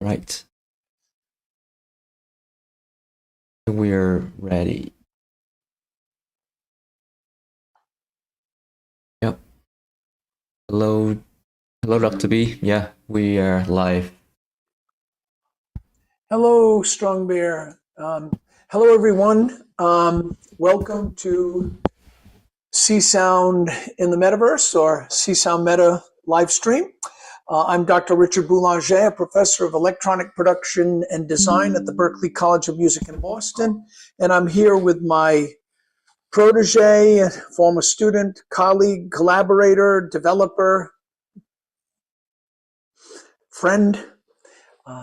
Right. We're ready. Yep. Hello, Dr. B. Yeah, we are live. Hello, Strong Bear. Hello, everyone. Welcome to Csound in the Metaverse or CsoundMeta live stream. I'm Dr. Richard Boulanger, a professor of electronic production and design at the Berklee College of Music in Boston. And I'm here with my protege, former student, colleague, collaborator, developer, friend,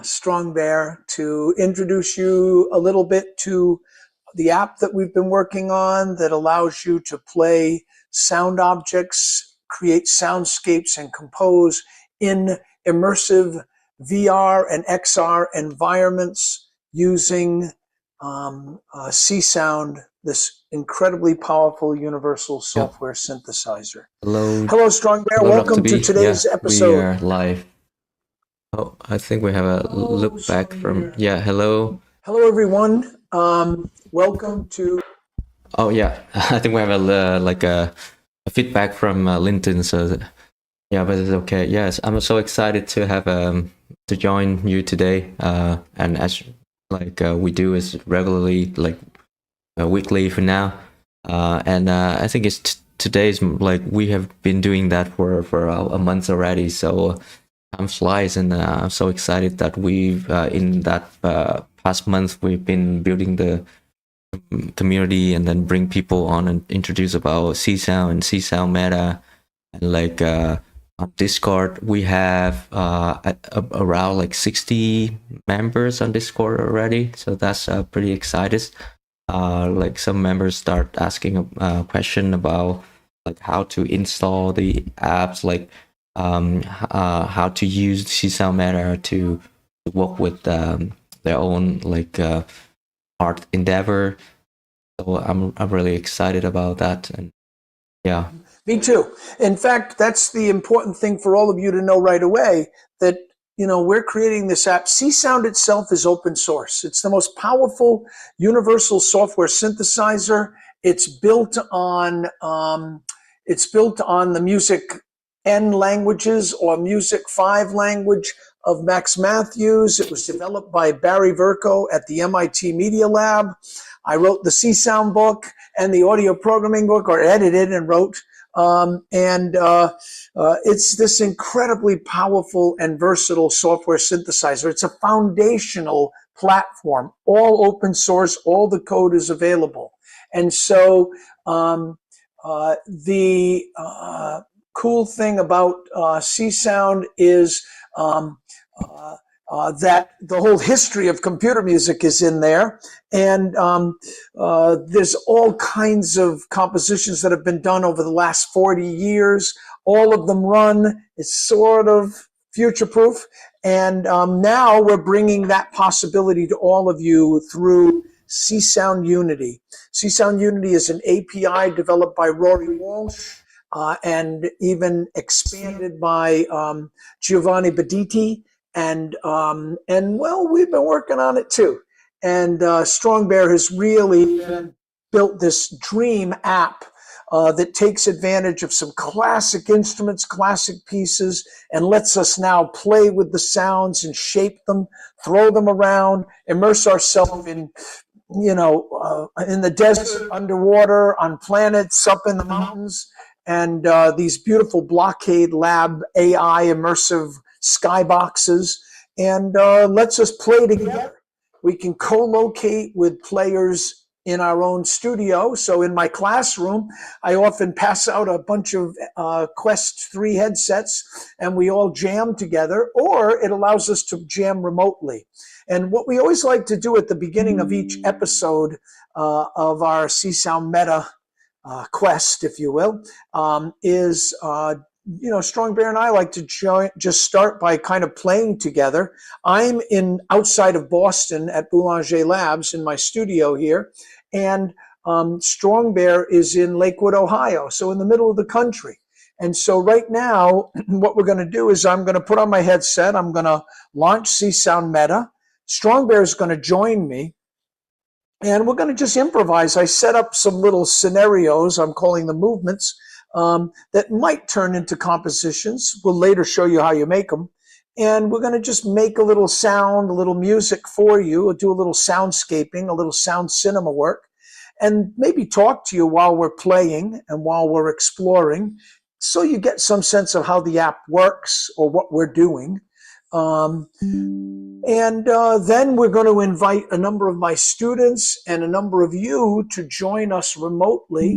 Strong Bear, to introduce you a little bit to the app that we've been working on that allows you to play sound objects, create soundscapes, and compose in immersive VR and XR environments using Csound, this incredibly powerful universal software synthesizer. Hello, Strong Bear. Welcome to today's episode. We are live. Oh, I think we have a look back from, hello. Hello, everyone. Welcome to. Oh, yeah. I think we have a feedback from LinkedIn. So, yeah, but it's okay. Yes, I'm so excited to have to join you today. And as we do is regularly, weekly for now. And I think it's today's we have been doing that for a month already. So time flies, and I'm so excited that we've in that past month we've been building the community and then bring people on and introduce about Csound and CsoundMeta, and on Discord we have around 60 members on Discord already, so that's pretty excited. Some members start asking a question about how to install the apps, how to use CsoundMeta to work with their own art endeavor. So I'm really excited about that, and yeah. Me too. In fact, that's the important thing for all of you to know right away, that we're creating this app. Csound itself is open source. It's the most powerful universal software synthesizer. It's built on the Music N languages or Music 5 language of Max Matthews. It was developed by Barry Verco at the MIT Media Lab. I wrote the Csound book and the audio programming book, or edited and wrote. It's this incredibly powerful and versatile software synthesizer. It's a foundational platform, all open source, all the code is available. And so the cool thing about Csound is that the whole history of computer music is in there, and there's all kinds of compositions that have been done over the last 40 years. All of them run. It's sort of future-proof, and now we're bringing that possibility to all of you through Csound Unity. Csound Unity is an API developed by Rory Walsh, and even expanded by Giovanni Bediti, and well, we've been working on it too. And Strong Bear has really built this dream app that takes advantage of some classic instruments, classic pieces, and lets us now play with the sounds and shape them, throw them around, immerse ourselves in the desert, underwater, on planets, up in the mountains, and these beautiful Blockade Lab AI immersive skyboxes, and lets us play together. We can co-locate with players in our own studio. So in my classroom, I often pass out a bunch of Quest 3 headsets, and we all jam together, or it allows us to jam remotely. And what we always like to do at the beginning of each episode of our CsoundMeta quest, if you will, is Strong Bear and I like to just start by kind of playing together. I'm outside of Boston at Boulanger Labs in my studio here, and Strong Bear is in Lakewood, Ohio, so in the middle of the country. And so right now, what we're going to do is I'm going to put on my headset. I'm going to launch CsoundMeta. Strong Bear is going to join me. And we're going to just improvise. I set up some little scenarios, I'm calling them movements, that might turn into compositions. We'll later show you how you make them. And we're going to just make a little sound, a little music for you. We'll do a little soundscaping, a little sound cinema work, and maybe talk to you while we're playing and while we're exploring, so you get some sense of how the app works or what we're doing. And then we're going to invite a number of my students and a number of you to join us remotely,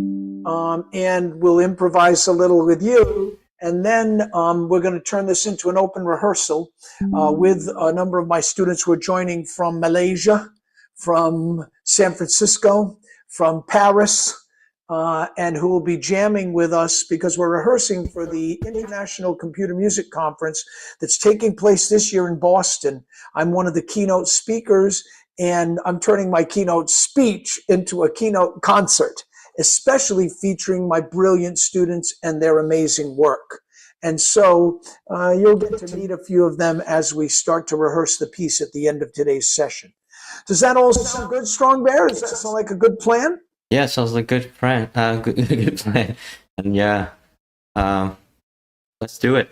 and we'll improvise a little with you. And then we're going to turn this into an open rehearsal with a number of my students who are joining from Malaysia, from San Francisco, from Paris, and who will be jamming with us because we're rehearsing for the International Computer Music Conference that's taking place this year in Boston. I'm one of the keynote speakers, and I'm turning my keynote speech into a keynote concert, especially featuring my brilliant students and their amazing work. And so you'll get to meet a few of them as we start to rehearse the piece at the end of today's session. Does that all sound good, Strong Bear? Does that sound like a good plan? Yeah, sounds like a good plan. Good plan. And yeah, let's do it.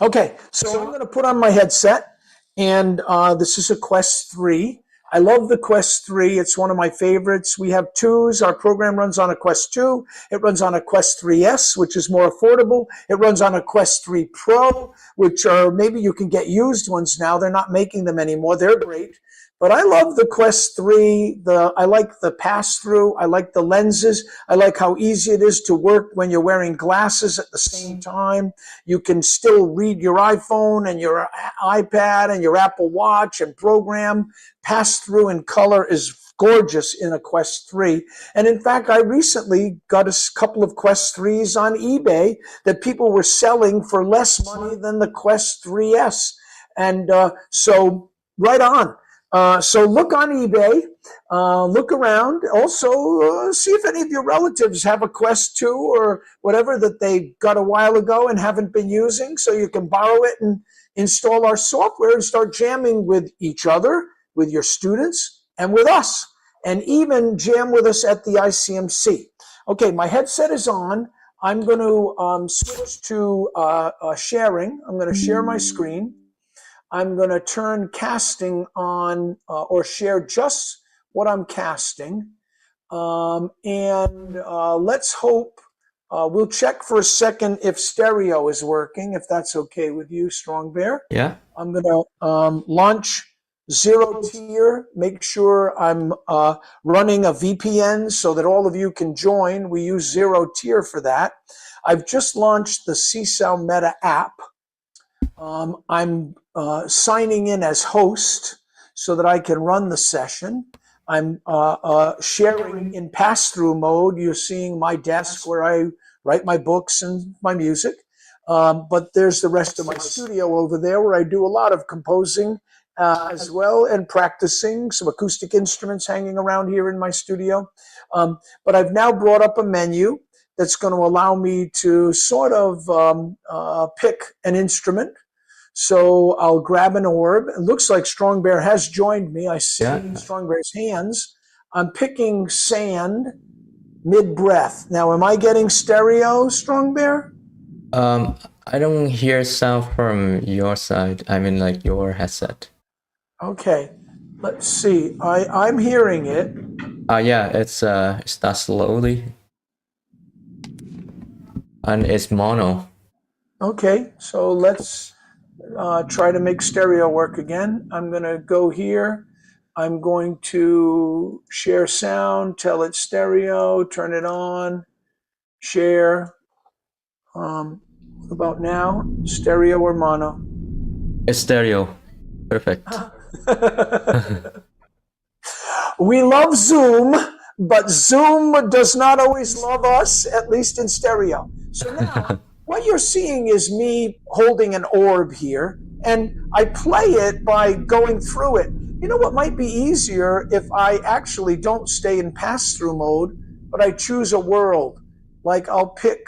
Okay, so I'm going to put on my headset, and this is a Quest 3. I love the Quest 3. It's one of my favorites. We have 2s. Our program runs on a Quest 2. It runs on a Quest 3S, which is more affordable. It runs on a Quest 3 Pro, which are, maybe you can get used ones now. They're not making them anymore. They're great. But I love the Quest 3. I like the pass-through. I like the lenses. I like how easy it is to work when you're wearing glasses at the same time. You can still read your iPhone and your iPad and your Apple Watch and program. Pass-through in color is gorgeous in a Quest 3. And in fact, I recently got a couple of Quest 3s on eBay that people were selling for less money than the Quest 3S. And so right on. So look on eBay, look around. Also, see if any of your relatives have a Quest 2 or whatever that they got a while ago and haven't been using, so you can borrow it and install our software and start jamming with each other, with your students, and with us, and even jam with us at the ICMC. Okay, my headset is on. I'm going to switch to sharing. I'm going to share my screen. I'm going to turn casting on or share just what I'm casting. And let's hope, we'll check for a second if stereo is working, if that's okay with you, Strong Bear. Yeah. I'm going to launch zero tier, make sure I'm running a VPN so that all of you can join. We use zero tier for that. I've just launched the CsoundMeta app. I'm signing in as host so that I can run the session. I'm sharing in pass-through mode. You're seeing my desk where I write my books and my music. But there's the rest of my studio over there where I do a lot of composing as well, and practicing, some acoustic instruments hanging around here in my studio. But I've now brought up a menu that's going to allow me to sort of pick an instrument. So I'll grab an orb. It looks like Strong Bear has joined me. I see Strong Bear's hands. I'm picking sand mid-breath. Now, am I getting stereo, Strong Bear? I don't hear sound from your side. I mean, like your headset. Okay, let's see. I'm hearing it. Yeah, it starts slowly. And it's mono. Okay, so let's try to make stereo work again. I'm going to go here. I'm going to share sound, tell it stereo, turn it on, share. What about now? Stereo or mono? It's stereo. Perfect. We love Zoom, but Zoom does not always love us, at least in stereo. So now, what you're seeing is me holding an orb here, and I play it by going through it. You know what might be easier if I actually don't stay in pass-through mode, but I choose a world. Like I'll pick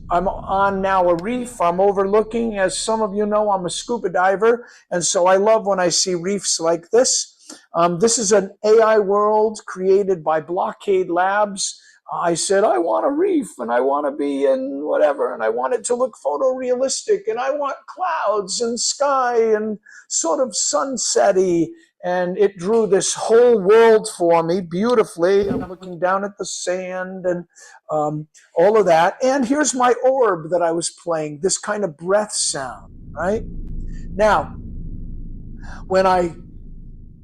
I'm on now a reef. I'm overlooking, as some of you know, I'm a scuba diver, and so I love when I see reefs like this. This is an AI world created by Blockade Labs. I said, I want a reef, and I want to be in whatever, and I want it to look photorealistic, and I want clouds and sky and sort of sunsetty. And it drew this whole world for me beautifully. I'm looking down at the sand and all of that. And here's my orb that I was playing, this kind of breath sound, right? Now,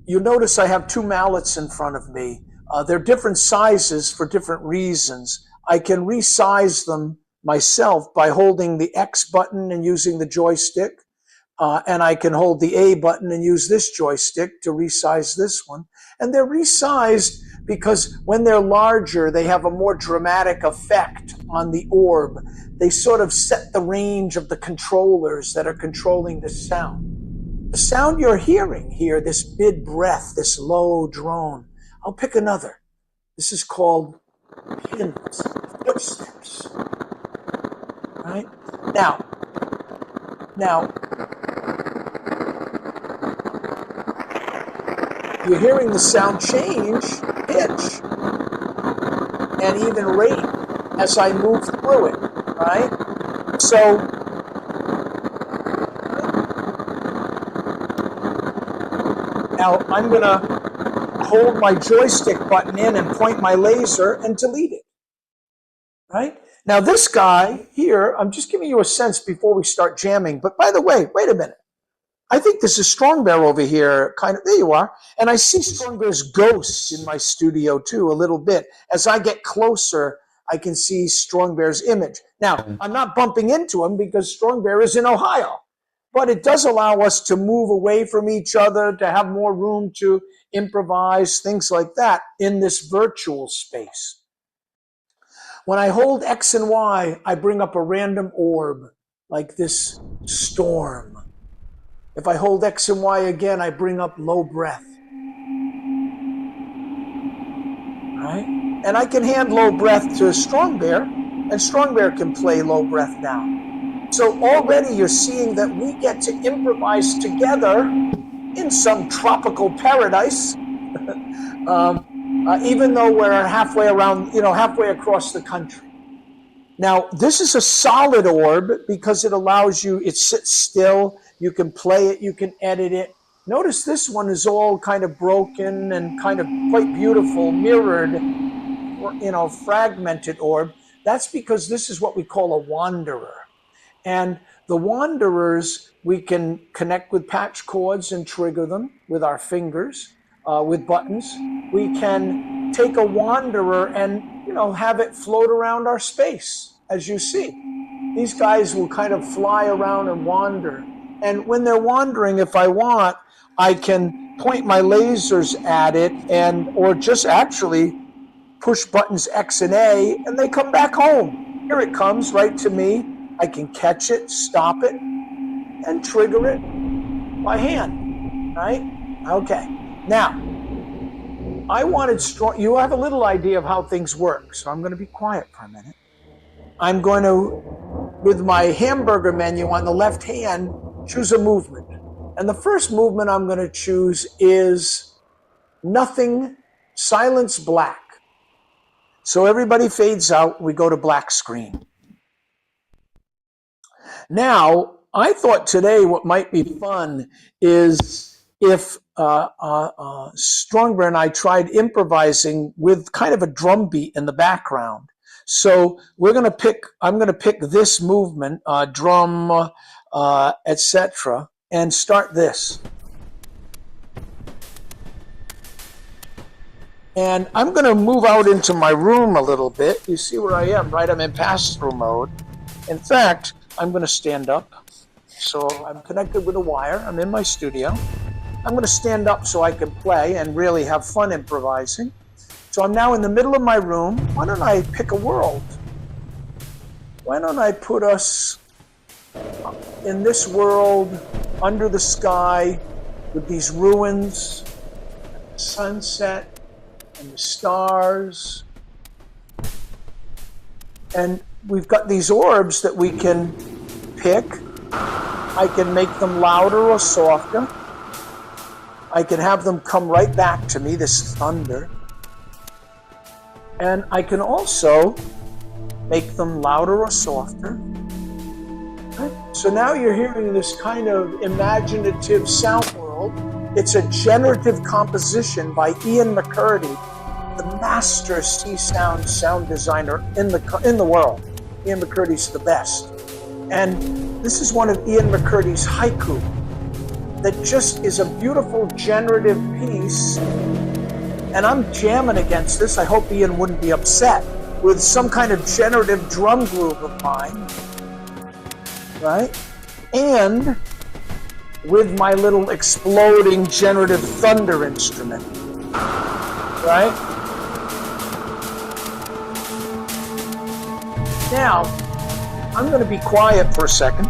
you notice I have two mallets in front of me. They're different sizes for different reasons. I can resize them myself by holding the X button and using the joystick. And I can hold the A button and use this joystick to resize this one. And they're resized because when they're larger, they have a more dramatic effect on the orb. They sort of set the range of the controllers that are controlling the sound. The sound you're hearing here, this mid breath, this low drone. I'll pick another. This is called pins, footsteps. Right? Now, you're hearing the sound change, pitch, and even rate as I move through it, right? So, now I'm going to hold my joystick button in and point my laser and delete it, right? Now this guy here, I'm just giving you a sense before we start jamming, but by the way, wait a minute. I think this is Strong Bear over here, kind of, there you are. And I see Strong Bear's ghosts in my studio too, a little bit. As I get closer, I can see Strong Bear's image. Now, I'm not bumping into him because Strong Bear is in Ohio, but it does allow us to move away from each other, to have more room to improvise, things like that in this virtual space. When I hold X and Y, I bring up a random orb, like this storm. If I hold X and Y again, I bring up low breath. Right? And I can hand low breath to Strong Bear, and Strong Bear can play low breath now. So already you're seeing that we get to improvise together in some tropical paradise, even though we're halfway around, halfway across the country. Now, this is a solid orb because it allows you, it sits still, you can play it, you can edit it. Notice this one is all kind of broken and kind of quite beautiful, mirrored, fragmented orb. That's because this is what we call a wanderer. And the wanderers, we can connect with patch cords and trigger them with our fingers, with buttons. We can take a wanderer and, have it float around our space, as you see. These guys will kind of fly around and wander. And when they're wandering, if I want, I can point my lasers at it or just actually push buttons X and A, and they come back home. Here it comes right to me. I can catch it, stop it, and trigger it by hand, right? Okay. Now, I wanted strong. You have a little idea of how things work, so I'm going to be quiet for a minute. I'm going to, with my hamburger menu on the left hand, choose a movement. And the first movement I'm going to choose is nothing, silence black. So everybody fades out, we go to black screen. Now, I thought today what might be fun is if Strong Bear and I tried improvising with kind of a drum beat in the background. So I'm going to pick this movement, drum, etc., and start this. And I'm going to move out into my room a little bit. You see where I am, right? I'm in pass-through mode. In fact, I'm going to stand up. So I'm connected with a wire. I'm in my studio. I'm going to stand up so I can play and really have fun improvising. So I'm now in the middle of my room. Why don't I pick a world? Why don't I put us in this world, under the sky, with these ruins, the sunset, and the stars. And we've got these orbs that we can pick. I can make them louder or softer. I can have them come right back to me, this thunder. And I can also make them louder or softer. Okay. So now you're hearing this kind of imaginative sound world. It's a generative composition by Ian McCurdy, the master Csound sound designer in the world. Ian McCurdy's the best. And this is one of Ian McCurdy's haiku that just is a beautiful generative piece. And I'm jamming against this. I hope Ian wouldn't be upset with some kind of generative drum groove of mine, right? And with my little exploding generative thunder instrument, right? Now, I'm going to be quiet for a second,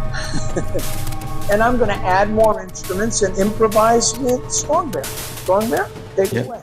and I'm going to add more instruments and improvise with Strong Bear. Strong Bear, take it away.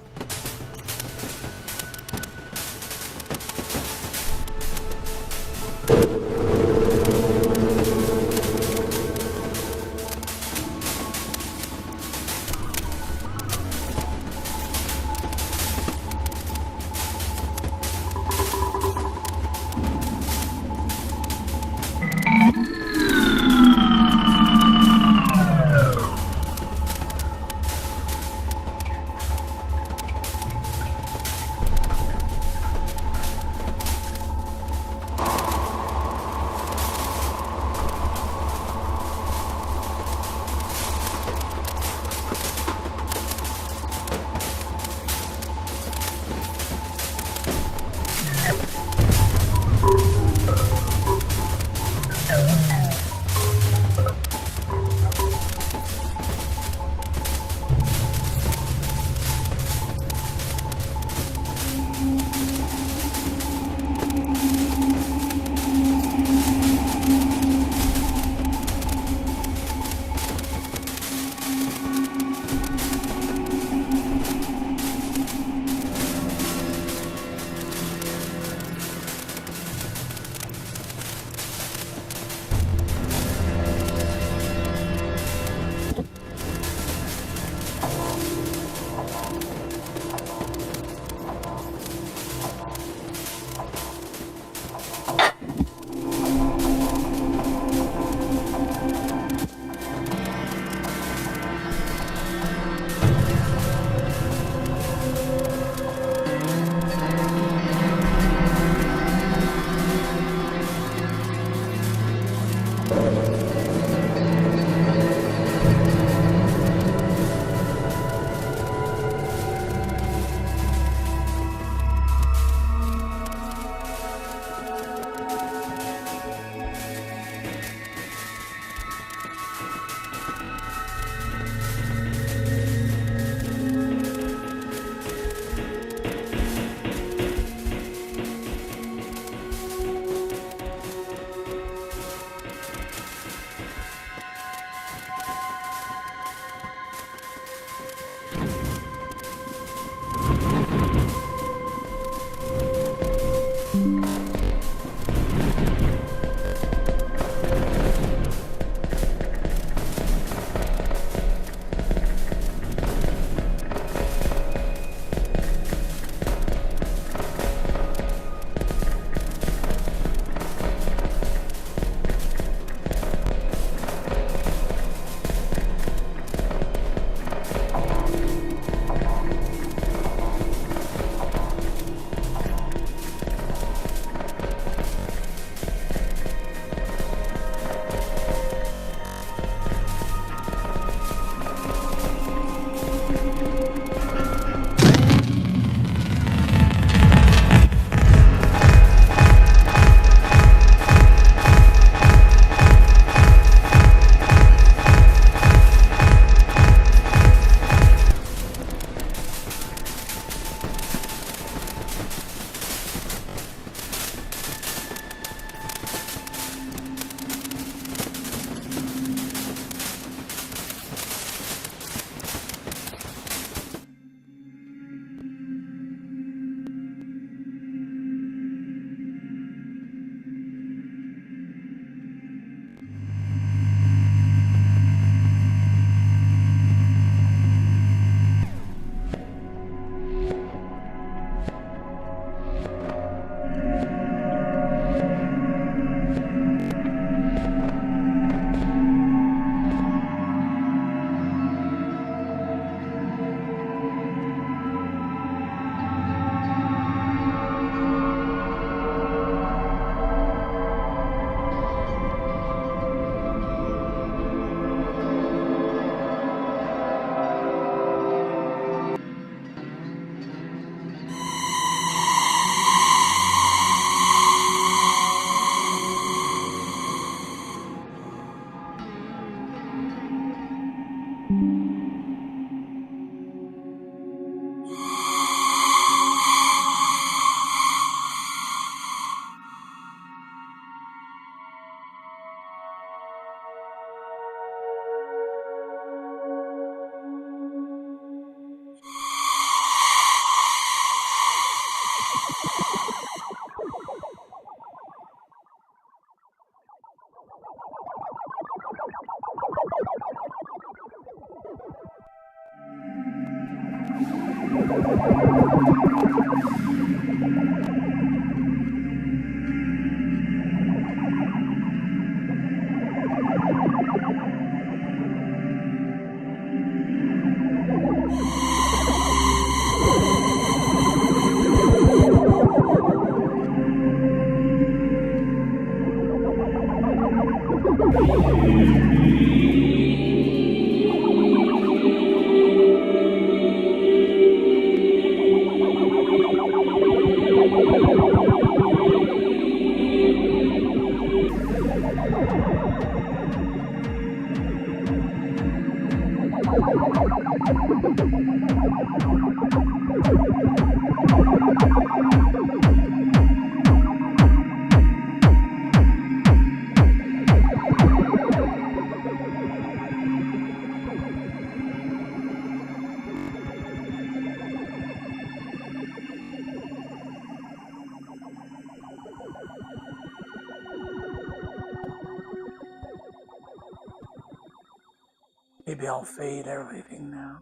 Maybe I'll fade everything now.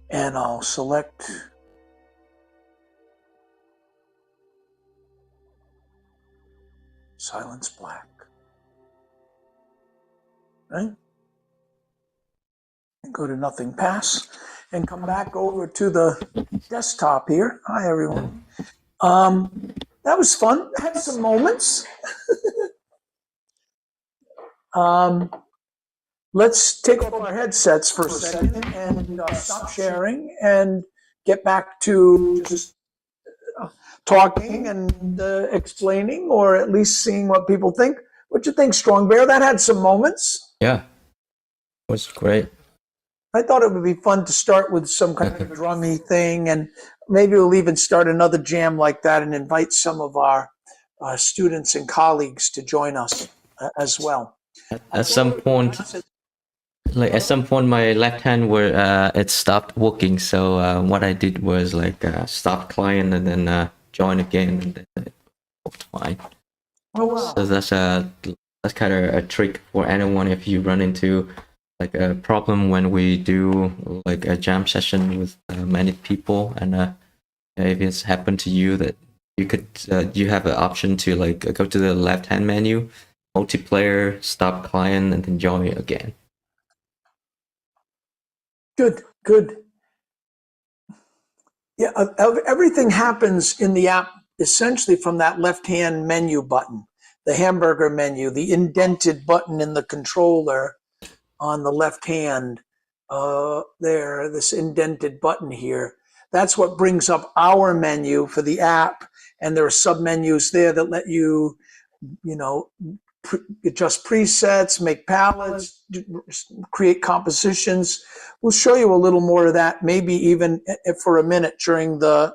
And I'll select silence black. Right? And go to nothing pass and come back over to the desktop here. Hi, everyone. That was fun. Had some moments. Let's take off our headsets for a second and stop sharing and get back to just talking and explaining, or at least seeing what people think. What you think, Strong Bear? That had some moments. Yeah, it was great. I thought it would be fun to start with some kind of drummy thing, and maybe we'll even start another jam like that and invite some of our students and colleagues to join us as well. At some point, my left hand it stopped working. So what I did was stop client and then join again, and then it worked fine. Oh wow! So that's kind of a trick for anyone if you run into like a problem when we do like a jam session with many people, and if it's happened to you, that you could you have an option to like go to the left hand menu, multiplayer, stop client, and then join again. Good. Yeah, everything happens in the app essentially from that left-hand menu button, the hamburger menu, the indented button in the controller on the left hand. There, this indented button here. That's what brings up our menu for the app, and there are sub-menus there that let you, adjust presets, make palettes, create compositions. We'll show you a little more of that, maybe even for a minute during the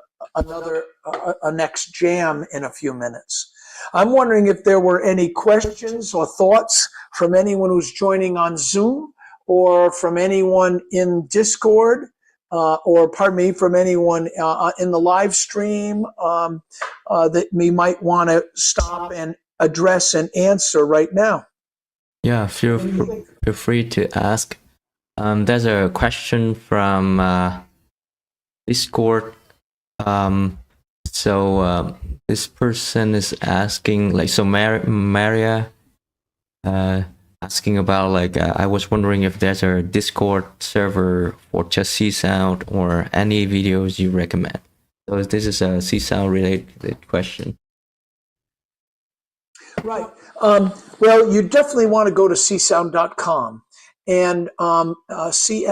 next jam in a few minutes. I'm wondering if there were any questions or thoughts from anyone who's joining on Zoom, or from anyone in Discord, from anyone in the live stream that we might want to stop and address and answer right now. Yeah, feel free to ask. There's a question from Discord. This person is asking, Maria asking about I was wondering if there's a Discord server for just Csound or any videos you recommend. So this is a Csound related question. Right. Well, you definitely want to go to Csound.com and CSOUND.com.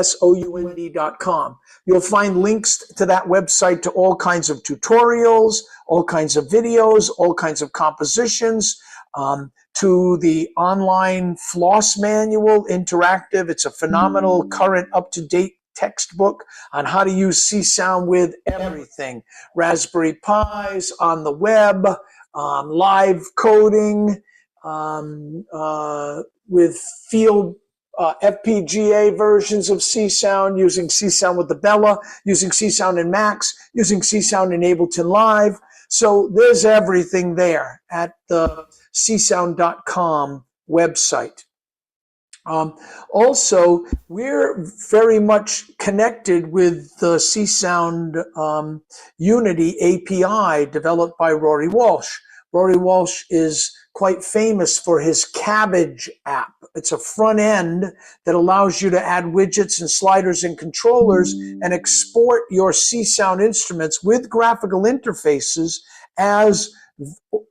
You'll find links to that website to all kinds of tutorials, all kinds of videos, all kinds of compositions, to the online floss manual, interactive. It's a phenomenal, current, up-to-date textbook on how to use Csound with everything. Raspberry Pis, on the web, live coding, with field FPGA versions of Csound, using Csound with the Bella, using Csound in Macs, using Csound in Ableton Live. So there's everything there at the Csound.com website. Also, we're very much connected with the Csound Unity API developed by Rory Walsh. Rory Walsh is quite famous for his Cabbage app. It's a front end that allows you to add widgets and sliders and controllers and export your Csound instruments with graphical interfaces as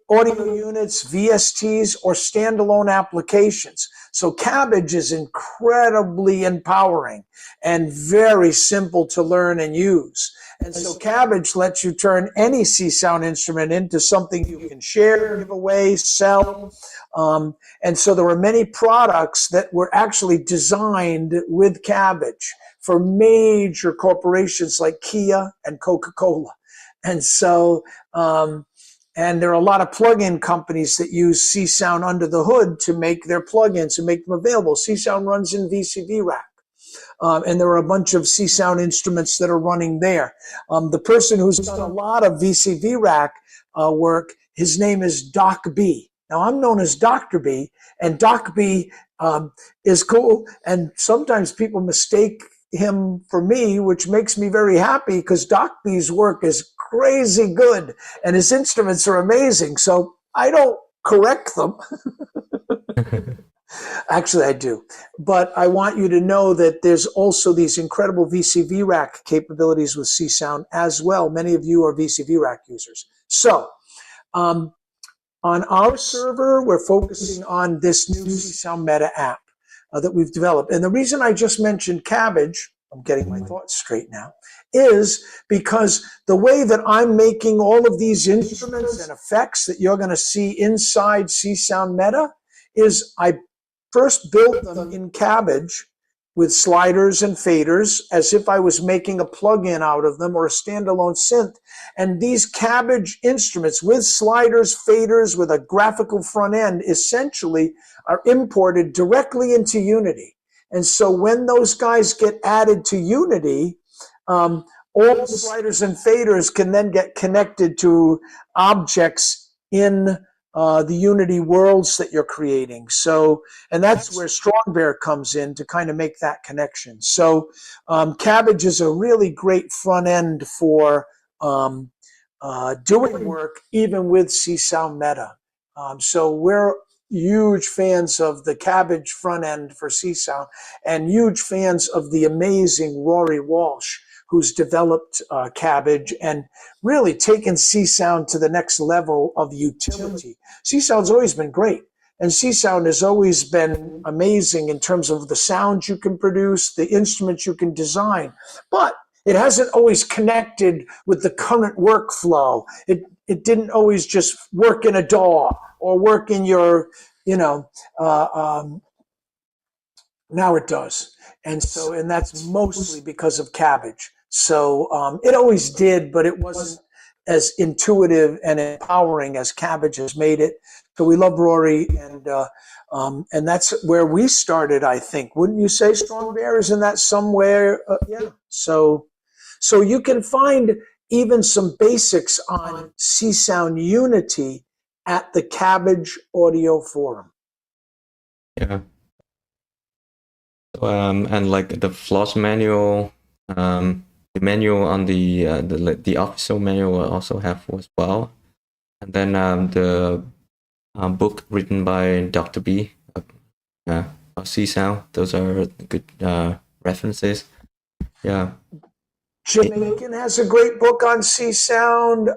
audio units, VSTs, or standalone applications. So Cabbage is incredibly empowering and very simple to learn and use. And so Cabbage lets you turn any Csound instrument into something you can share, give away, sell. And so there were many products that were actually designed with Cabbage for major corporations like Kia and Coca-Cola. And so, and there are a lot of plug-in companies that use Csound under the hood to make their plugins and make them available. Csound runs in VCV Rack. And there are a bunch of Csound instruments that are running there. The person who's done a lot of VCV Rack work, his name is Dr.B. Now, I'm known as Dr.B, and Dr.B is cool, and sometimes people mistake him for me, which makes me very happy because Dr.B's work is crazy good, and his instruments are amazing, so I don't correct them. Actually, I do. But I want you to know that there's also these incredible VCV Rack capabilities with Csound as well. Many of you are VCV Rack users. So, on our server, we're focusing on this new CsoundMeta app that we've developed. And the reason I just mentioned Cabbage, I'm getting my thoughts straight now, is because the way that I'm making all of these instruments and effects that you're going to see inside CsoundMeta is I first built them in Cabbage with sliders and faders as if I was making a plug-in out of them or a standalone synth. And these Cabbage instruments with sliders, faders, with a graphical front end essentially are imported directly into Unity. And so when those guys get added to Unity, all the sliders and faders can then get connected to objects in the Unity worlds that you're creating. So, and that's where Strong Bear comes in to kind of make that connection. So, Cabbage is a really great front end for doing work even with CsoundMeta. So we're huge fans of the Cabbage front end for Csound and huge fans of the amazing Rory Walsh, who's developed Cabbage and really taken Csound to the next level of utility. Csound's always been great, and Csound has always been amazing in terms of the sounds you can produce, the instruments you can design, but it hasn't always connected with the current workflow. It didn't always just work in a DAW or work in your, now it does. And so, and that's mostly because of Cabbage. So it always did, but it wasn't as intuitive and empowering as Cabbage has made it. So we love Rory, and that's where we started, I think. Wouldn't you say, Strong Bear? Isn't that somewhere? Yeah. So you can find even some basics on Csound Unity at the Cabbage Audio Forum. Yeah. And like the floss manual, the manual on the official manual will also have as well, and then the book written by Dr.B of Csound. Those are good references. Yeah. Jamaican has a great book on Csound.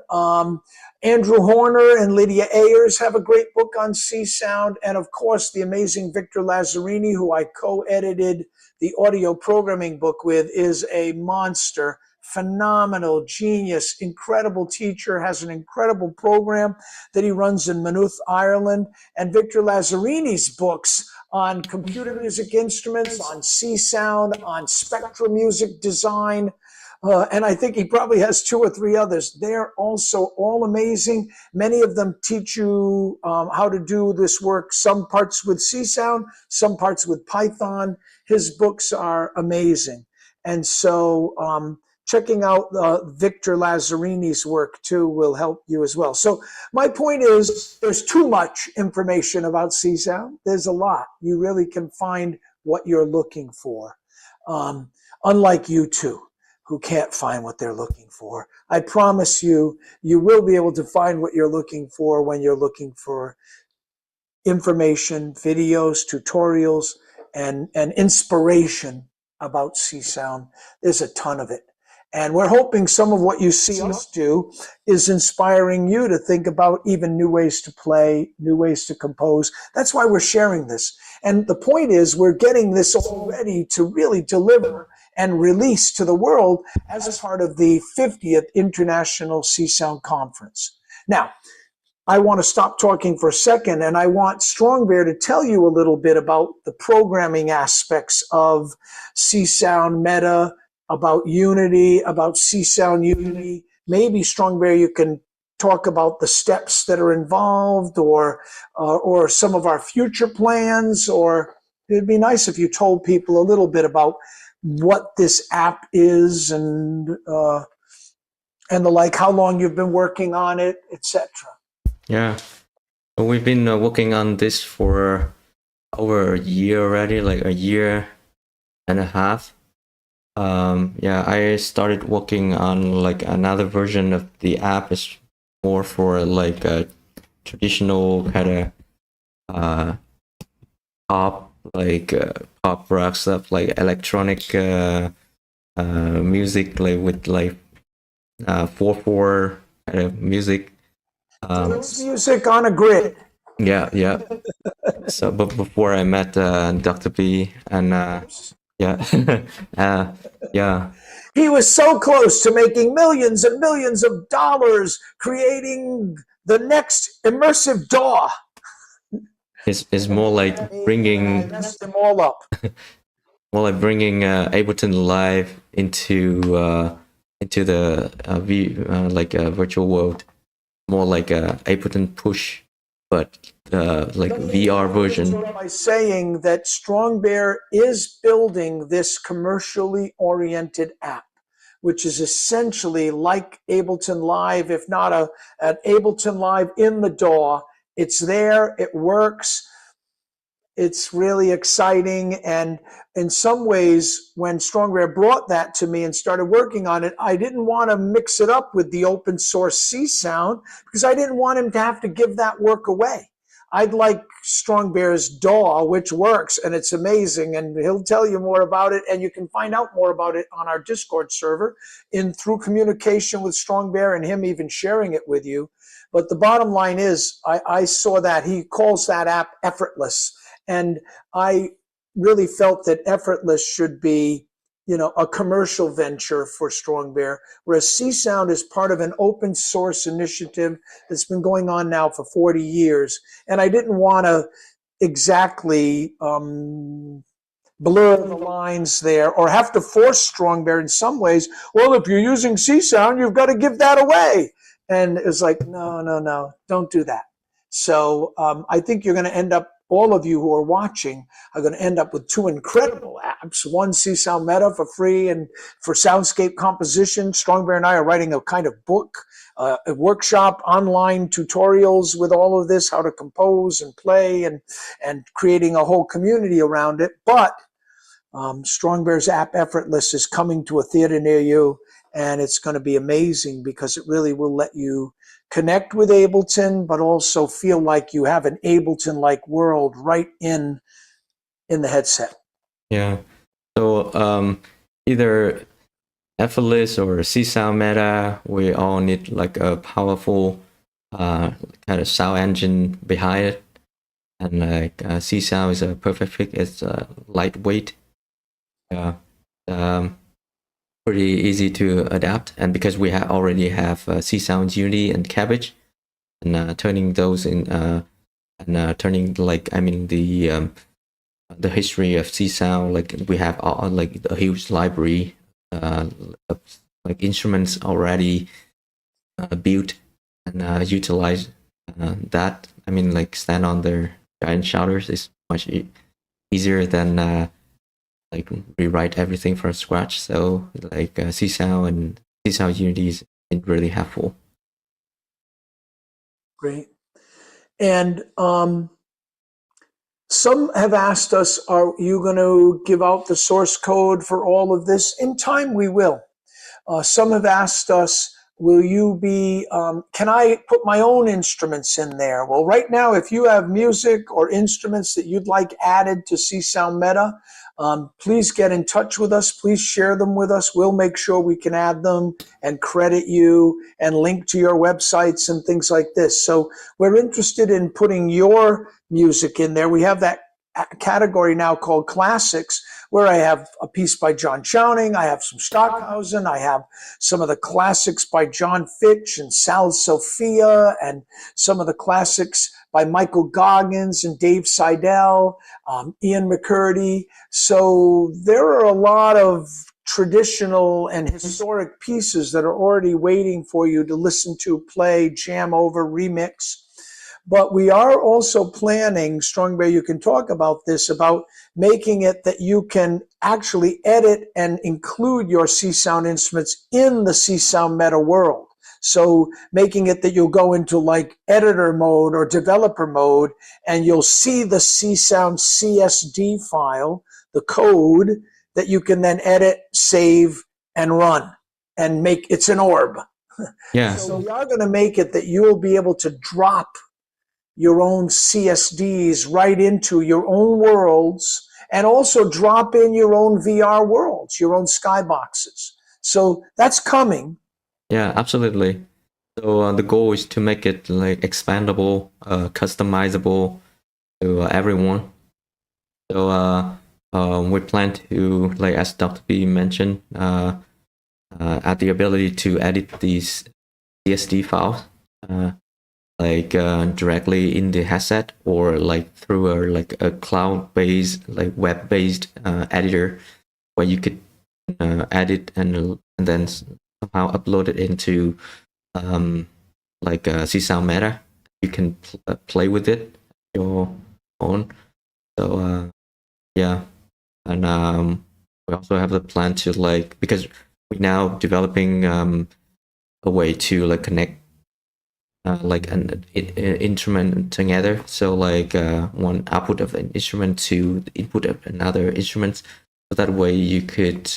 Andrew Horner and Lydia Ayers have a great book on Csound. And of course, the amazing Victor Lazzarini, who I co-edited the audio programming book with, is a monster, phenomenal, genius, incredible teacher, has an incredible program that he runs in Maynooth, Ireland. And Victor Lazzarini's books on computer music instruments, on Csound, on spectral music design, and I think he probably has 2 or 3 others. They're also all amazing. Many of them teach you how to do this work, some parts with Csound, some parts with Python. His books are amazing. And so checking out Victor Lazzarini's work too will help you as well. So my point is, there's too much information about Csound. There's a lot. You really can find what you're looking for, unlike you two, who can't find what they're looking for. I promise you, you will be able to find what you're looking for when you're looking for information, videos, tutorials, and inspiration about Csound. There's a ton of it. And we're hoping some of what you see us do is inspiring you to think about even new ways to play, new ways to compose. That's why we're sharing this. And the point is, we're getting this all ready to really deliver and release to the world as part of the 50th International Csound Conference. Now, I want to stop talking for a second, and I want Strong Bear to tell you a little bit about the programming aspects of CsoundMeta, about Unity, about Csound Unity. Maybe Strong Bear, you can talk about the steps that are involved, or some of our future plans. Or it'd be nice if you told people a little bit about what this app is, and the like, how long you've been working on it, etc. Yeah, we've been working on this for over a year already, like a year and a half. Yeah, I started working on like another version of the app. Is more for like a traditional kind of pop, like pop rock stuff, like electronic music, like with like 4/4 kind of music. Music on a grid. Yeah, yeah. So, but before I met Dr.B and yeah, yeah. He was so close to making millions and millions of dollars creating the next immersive DAW. It's more like bringing messed them all up. More like bringing Ableton Live into the like a virtual world. More like a Ableton Push, but like VR version. By saying that Strong Bear is building this commercially oriented app, which is essentially like Ableton Live, if not an Ableton Live in the DAW. It's there, it works. It's really exciting. And in some ways, when Strong Bear brought that to me and started working on it, I didn't want to mix it up with the open source Csound because I didn't want him to have to give that work away. I'd like Strong Bear's DAW, which works, and it's amazing, and he'll tell you more about it, and you can find out more about it on our Discord server through communication with Strong Bear and him even sharing it with you. But the bottom line is, I saw that he calls that app effortless. And I really felt that effortless should be, a commercial venture for Strong Bear, whereas Csound is part of an open source initiative that's been going on now for 40 years. And I didn't want to exactly blur the lines there or have to force Strong Bear in some ways. Well, if you're using Csound, you've got to give that away. And it was like, no, don't do that. So I think you're going to end up, all of you who are watching are going to end up with two incredible apps. One, CsoundMeta for free and for soundscape composition. Strong Bear and I are writing a kind of book, a workshop, online tutorials with all of this, how to compose and play, and creating a whole community around it. But Strong Bear's app Effortless is coming to a theater near you, and it's going to be amazing because it really will let you connect with Ableton, but also feel like you have an Ableton-like world right in the headset. Yeah. So either Effortless or CsoundMeta, we all need like a powerful kind of sound engine behind it, and like Csound is a perfect fit. It's lightweight. Yeah. Pretty easy to adapt, and because we already have Csound Unity and Cabbage, and turning those in and turning like the history of Csound, like we have like a huge library of like instruments already built and utilize that. Like stand on their giant shoulders is much easier than like rewrite everything from scratch. So like Csound and Csound Unity is really helpful. Great. And some have asked us, are you going to give out the source code for all of this? In time, we will. Some have asked us, will you be, can I put my own instruments in there? Well, right now, if you have music or instruments that you'd like added to CsoundMeta, please get in touch with us. Please share them with us. We'll make sure we can add them and credit you and link to your websites and things like this. So we're interested in putting your music in there. We have that category now called classics, where I have a piece by John Chowning, I have some Stockhausen, I have some of the classics by John Fitch and Sal Sophia, and some of the classics by Michael Goggins and Dave Seidel, Ian McCurdy. So there are a lot of traditional and historic pieces that are already waiting for you to listen to, play, jam over, remix. But we are also planning, Strong Bear, you can talk about this, about making it that you can actually edit and include your Csound instruments in the CsoundMeta world. So making it that you'll go into like editor mode or developer mode, and you'll see the Csound CSD file, the code that you can then edit, save, and run, and make it's an orb. Yeah. So we are going to make it that you will be able to drop your own CSDs right into your own worlds, and also drop in your own VR worlds, your own skyboxes. So that's coming. Yeah, absolutely. So the goal is to make it like expandable, customizable to everyone. So we plan to, like as Dr.B mentioned, add the ability to edit these CSD files, directly in the headset, or like through a cloud-based, like web-based editor, where you could edit and then somehow upload it into CsoundMeta. You can play with it on your own. So yeah, and we also have the plan to because we're now developing a way to like connect an instrument together. So one output of an instrument to the input of another instrument. So that way you could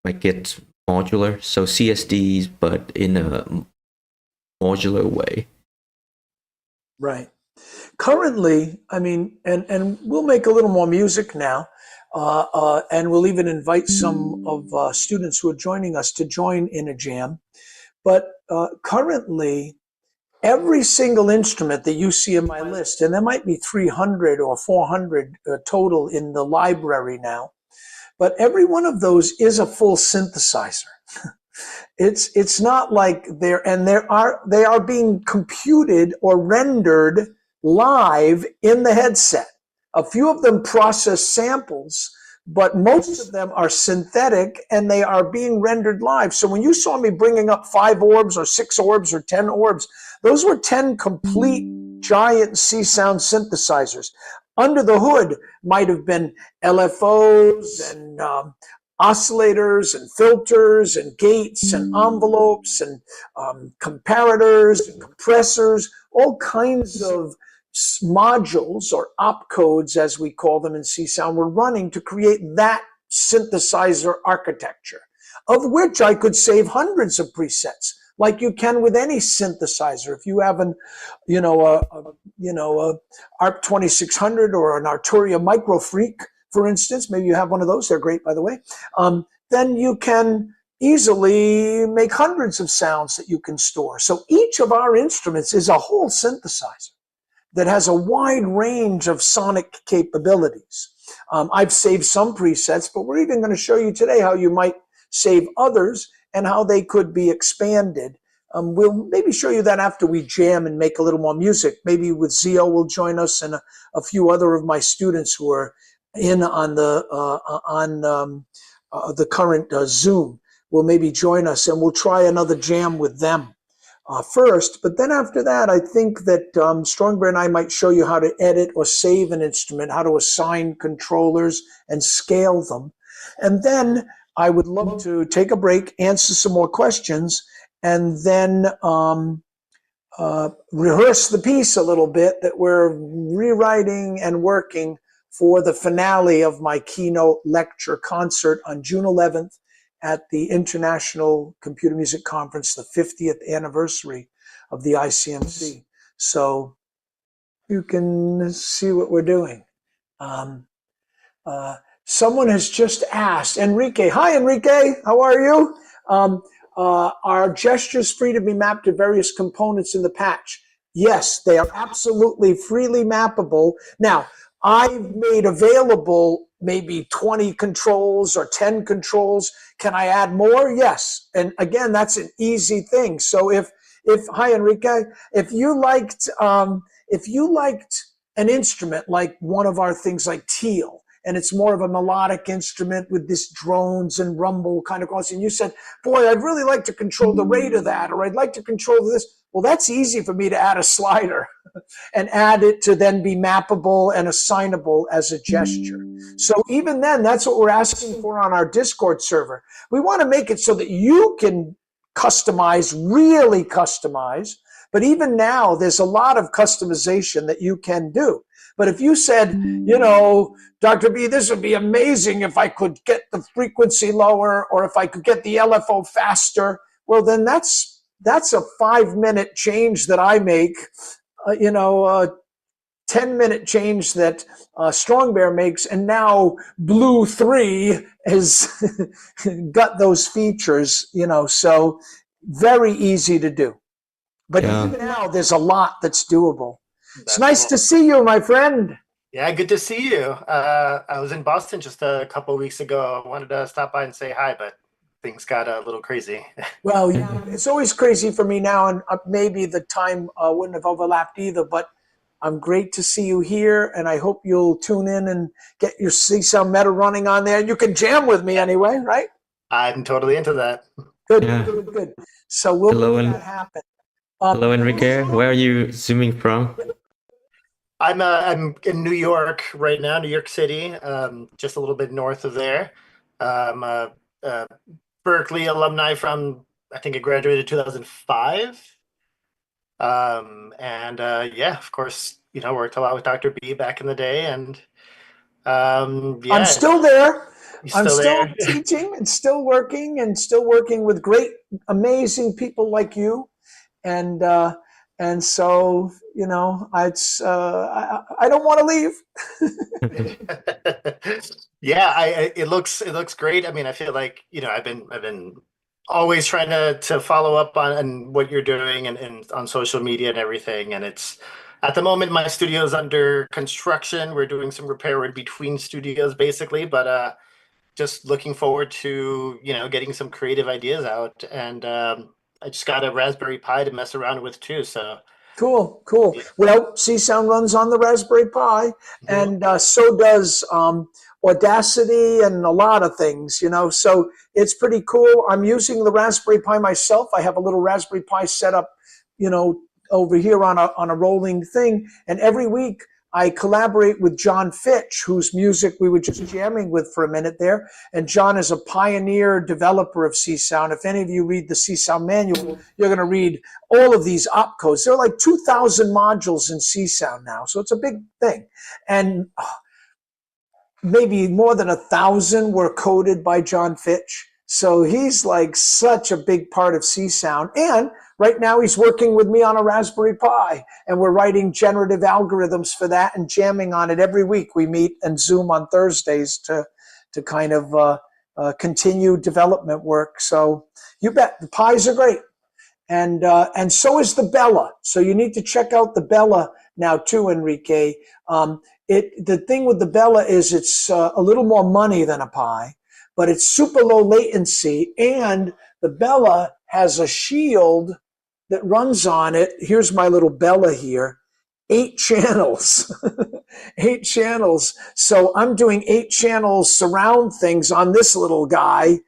make it modular. So CSDs, but in a modular way. Right. Currently, I mean, and we'll make a little more music now, and we'll even invite some of students who are joining us to join in a jam. But currently, every single instrument that you see in my list, and there might be 300 or 400 total in the library now, but every one of those is a full synthesizer. It's not like they are being computed or rendered live in the headset. A few of them process samples, but most of them are synthetic, and they are being rendered live. So when you saw me bringing up 5 orbs or 6 orbs or 10 orbs, those were 10 complete giant Csound synthesizers. Under the hood might have been LFOs and oscillators and filters and gates and envelopes and comparators and compressors, all kinds of modules, or opcodes as we call them in Csound, were running to create that synthesizer architecture, of which I could save hundreds of presets, like you can with any synthesizer. If you have an, a ARP 2600 or an Arturia Micro Freak, for instance, maybe you have one of those, they're great, by the way, then you can easily make hundreds of sounds that you can store. So each of our instruments is a whole synthesizer that has a wide range of sonic capabilities. I've saved some presets, but we're even going to show you today how you might save others and how they could be expanded. We'll maybe show you that after we jam and make a little more music. Maybe with Zio will join us, and a few other of my students who are in on the current Zoom will maybe join us, and we'll try another jam with them first. But then after that, I think that Strong Bear and I might show you how to edit or save an instrument, how to assign controllers and scale them. And then I would love to take a break, answer some more questions, and then rehearse the piece a little bit that we're rewriting and working for the finale of my keynote lecture concert on June 11th at the International Computer Music Conference, the 50th anniversary of the ICMC. So you can see what we're doing. Someone has just asked, Enrique. Hi, Enrique. How are you? Um, are gestures free to be mapped to various components in the patch? Yes, they are absolutely freely mappable. Now, I've made available maybe 20 controls or 10 controls. Can I add more? Yes. And again, that's an easy thing. So hi Enrique, if you liked an instrument like one of our things like teal, and it's more of a melodic instrument with this drones and rumble kind of quality. And you said, boy, I'd really like to control the rate of that, or I'd like to control this. Well, that's easy for me to add a slider and add it to then be mappable and assignable as a gesture. So even then, that's what we're asking for on our Discord server. We want to make it so that you can customize, really customize. But even now, there's a lot of customization that you can do. But if you said, Dr. B, this would be amazing if I could get the frequency lower or if I could get the LFO faster, well, then that's a 5-minute change that I make, 10-minute change that Strong Bear makes, and now Blue 3 has got those features, so very easy to do. But even now, there's a lot that's doable. It's nice to see you, my friend. Yeah, good to see you. I was in Boston just a couple of weeks ago. I wanted to stop by and say hi, but things got a little crazy. Well, yeah, it's always crazy for me now, and maybe the time wouldn't have overlapped either, but I'm great to see you here, and I hope you'll tune in and get your CsoundMeta running on there. You can jam with me anyway, right? I'm totally into that. Good. So we'll make that happen. Hello, Enrique. Where are you zooming from? I'm in New York right now, New York City, just a little bit north of there. Berkeley alumni from, I think I graduated 2005. Yeah, of course, worked a lot with Dr. B back in the day, and yeah. I'm still there. I'm still there? teaching and still working with great, amazing people like you. And so, I don't want to leave. Yeah, it looks great. I mean, I feel like, I've been always trying to follow up on what you're doing and on social media and everything. And it's at the moment my studio is under construction. We're doing some repair in between studios basically, but just looking forward to, getting some creative ideas out. And I just got a Raspberry Pi to mess around with too. So cool. Well, Csound runs on the Raspberry Pi, and so does Audacity and a lot of things, so it's pretty cool. I'm using the Raspberry Pi myself. I have a little Raspberry Pi set up, over here on a rolling thing, and every week I collaborate with John Fitch, whose music we were just jamming with for a minute there. And John is a pioneer developer of Csound. If any of you read the Csound manual, you're going to read all of these opcodes. There are like 2,000 modules in Csound now, so it's a big thing. And maybe more than 1,000 were coded by John Fitch. So he's like such a big part of Csound. And right now he's working with me on a Raspberry Pi, and we're writing generative algorithms for that and jamming on it every week. We meet and Zoom on Thursdays to kind of continue development work. So you bet, the Pis are great. And so is the Bella. So you need to check out the Bella now too, Enrique. The thing with the Bella is it's a little more money than a Pi, but it's super low latency, and the Bella has a shield that runs on it. Here's my little Bella here. 8 channels. 8 channels. So I'm doing 8 channels surround things on this little guy,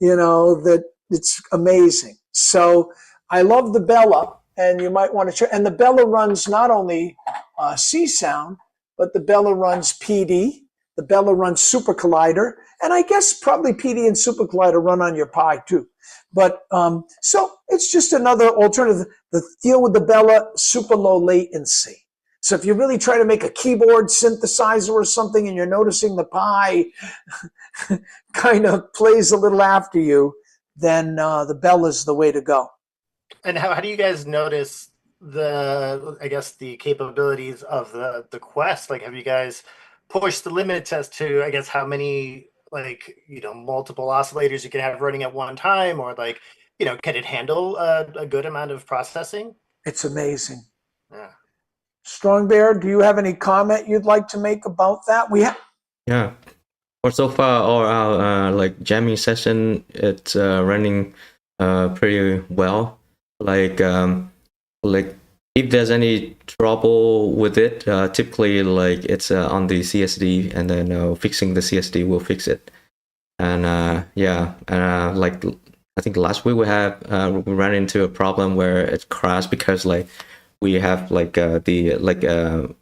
that it's amazing. So I love the Bella, and you might want to check. And the Bella runs not only Csound, but the Bella runs PD. The Bella runs Super Collider, and I guess probably PD and Super Collider run on your Pi too. But so it's just another alternative. The deal with the Bella, super low latency. So if you really try to make a keyboard synthesizer or something, and you're noticing the Pi kind of plays a little after you, then the Bella's the way to go. And how do you guys notice the capabilities of the Quest? Like, have you guys push the limits as to, I guess, how many like, multiple oscillators you can have running at one time, or like, can it handle a good amount of processing? It's amazing. Yeah. Strong Bear, do you have any comment you'd like to make about that? Yeah. For so far, our like jamming session, it's running pretty well. Like if there's any trouble with it, typically like it's on the CSD, and then fixing the CSD will fix it. And like I think last week we ran into a problem where it crashed because like we have like the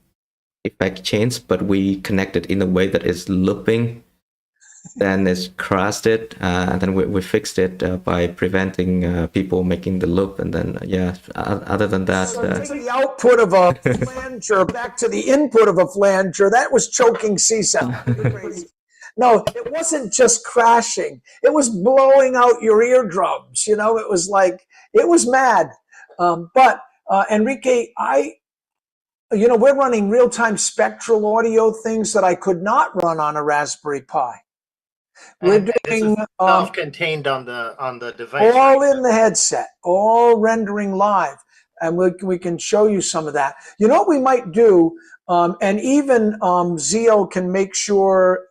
effect chains, but we connect it in a way that is looping. Then it's crashed it, and then we fixed it by preventing people making the loop. And then other than that, so the output of a flanger back to the input of a flanger, that was choking Csound. No, it wasn't just crashing. It was blowing out your eardrums. It was like, it was mad. But Enrique, we're running real-time spectral audio things that I could not run on a Raspberry Pi. We're doing self-contained on the device. All in the headset, all rendering live. And we can show you some of that. You know what we might do? And even Zio can make sure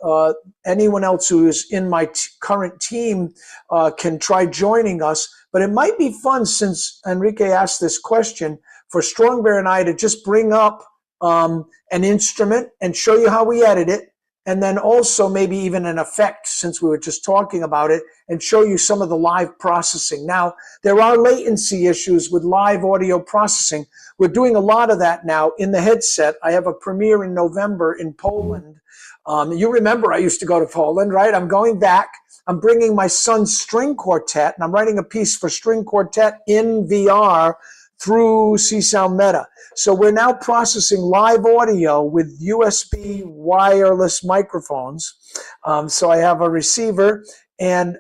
anyone else who is in my current team can try joining us. But it might be fun, since Enrique asked this question, for Strong Bear and I to just bring up an instrument and show you how we edit it. And then also maybe even an effect, since we were just talking about it, and show you some of the live processing. Now, there are latency issues with live audio processing. We're doing a lot of that now in the headset. I have a premiere in November in Poland. You remember I used to go to Poland, right? I'm going back. I'm bringing my son's string quartet, and I'm writing a piece for string quartet in VR through CsoundMeta. So we're now processing live audio with USB wireless microphones. So I have a receiver and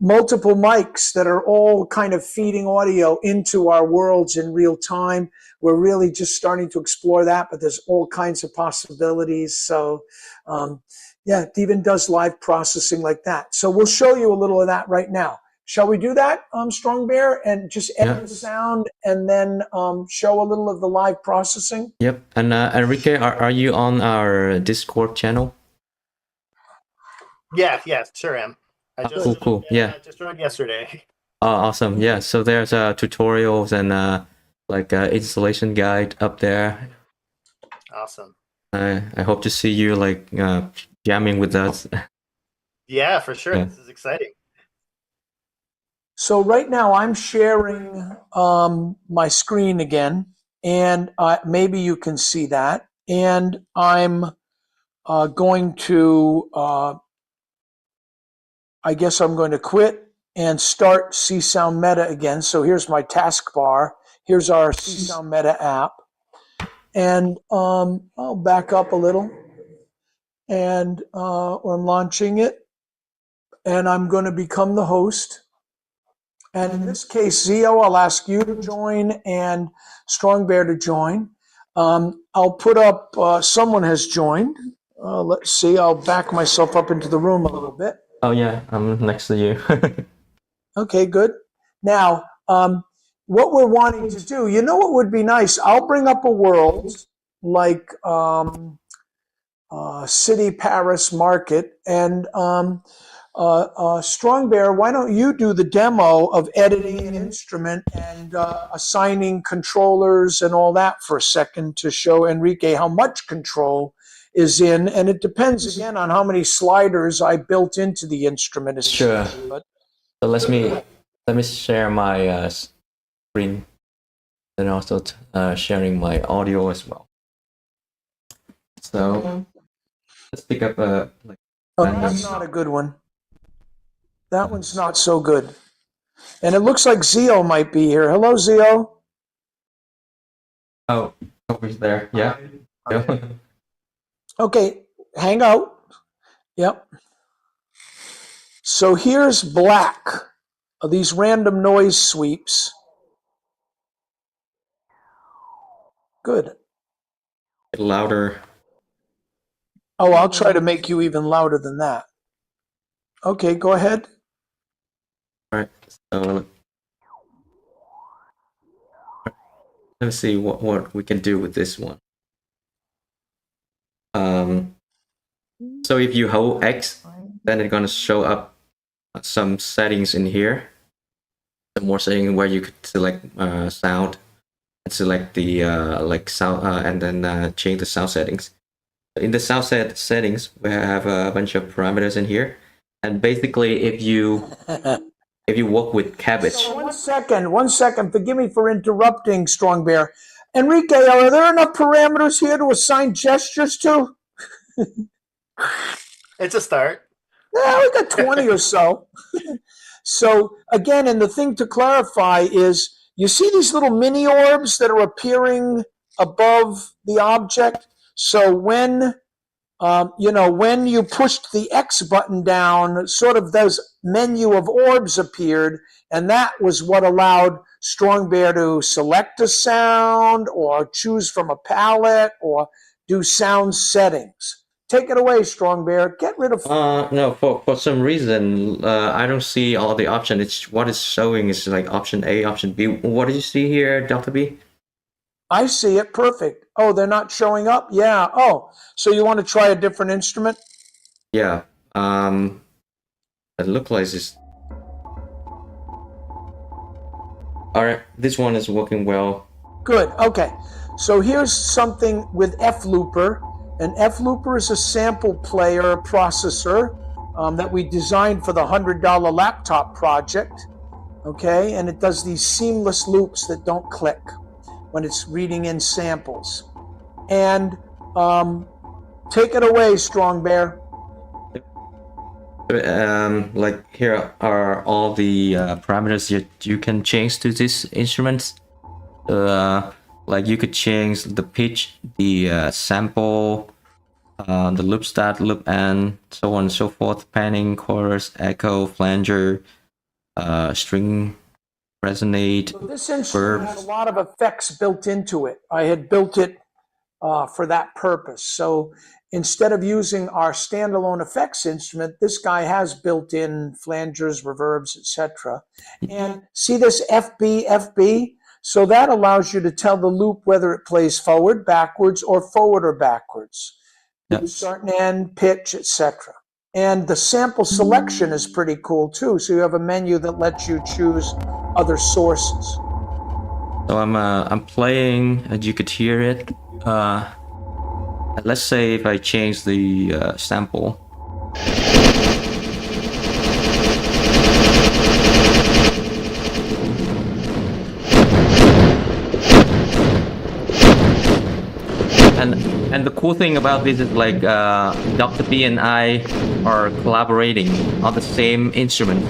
multiple mics that are all kind of feeding audio into our worlds in real time. We're really just starting to explore that, but there's all kinds of possibilities. So it even does live processing like that. So we'll show you a little of that right now. Shall we do that, Strong Bear, and just edit the sound and then show a little of the live processing? Yep. And Enrique, are you on our Discord channel? Yeah, sure am. I just joined yesterday. Oh, awesome. Yeah. So there's tutorials and like installation guide up there. Awesome. I hope to see you like jamming with us. Yeah, for sure. Yeah. This is exciting. So right now I'm sharing my screen again, and maybe you can see that. And I'm going to, I guess I'm going to quit and start CsoundMeta again. So here's my taskbar. Here's our CsoundMeta app. And I'll back up a little. And I'm launching it. And I'm going to become the host. And in this case, Zio, I'll ask you to join and Strong Bear to join. I'll put up, someone has joined. Let's see, I'll back myself up into the room a little bit. Oh yeah, I'm next to you. Okay, good. Now, what we're wanting to do, you know what would be nice? I'll bring up a world like City, Paris, Market, and Strong Bear, why don't you do the demo of editing an instrument and assigning controllers and all that for a second to show Enrique how much control is in, and it depends again on how many sliders I built into the instrument. Sure. But so let me share my screen, and also sharing my audio as well. So let's pick up a like. Oh, that's not a good one. That one's not so good. And it looks like Zio might be here. Hello, Zio. Oh, over there. Yeah. Okay, hang out. Yep. So here's black, these random noise sweeps. Good. Louder. Oh, I'll try to make you even louder than that. Okay, go ahead. All right. So let's see what we can do with this one. So if you hold X, then it's gonna show up some settings in here. Some more settings where you could select sound and select the like sound and then change the sound settings. In the sound settings, we have a bunch of parameters in here, and basically, if you work with Cabbage. So one second. Forgive me for interrupting, Strong Bear. Enrique, are there enough parameters here to assign gestures to? It's a start. Yeah, we got 20 or so. So again, and the thing to clarify is, you see these little mini orbs that are appearing above the object? So when when you pushed the X button down, sort of those menu of orbs appeared, and that was what allowed Strong Bear to select a sound or choose from a palette or do sound settings. Take it away, Strong Bear. Get rid of... No, for some reason, I don't see all the options. It's what it's showing is like option A, option B. What did you see here, Dr. B? I see it. Perfect. Oh, they're not showing up? Yeah. Oh, so you want to try a different instrument? Yeah. It looks like this. All right, this one is working well. Good. Okay. So here's something with F-Looper. An F-Looper is a sample player processor that we designed for the $100 laptop project. Okay, and it does these seamless loops that don't click when it's reading in samples. And take it away, Strong Bear. Like here are all the parameters you can change to this instrument. Like you could change the pitch, the sample, the loop start, loop end, so on and so forth, panning, chorus, echo, flanger, string, resonate. So this instrument has a lot of effects built into it. I had built it for that purpose. So instead of using our standalone effects instrument, this guy has built-in flangers, reverbs, etc. And see this FB? So that allows you to tell the loop whether it plays forward, backwards, or forward or backwards. Yep. Start and end, pitch, etc. And the sample selection is pretty cool too. So you have a menu that lets you choose other sources. So I'm playing, and you could hear it. Let's say if I change the sample. And the cool thing about this is like Dr.B and I are collaborating on the same instrument.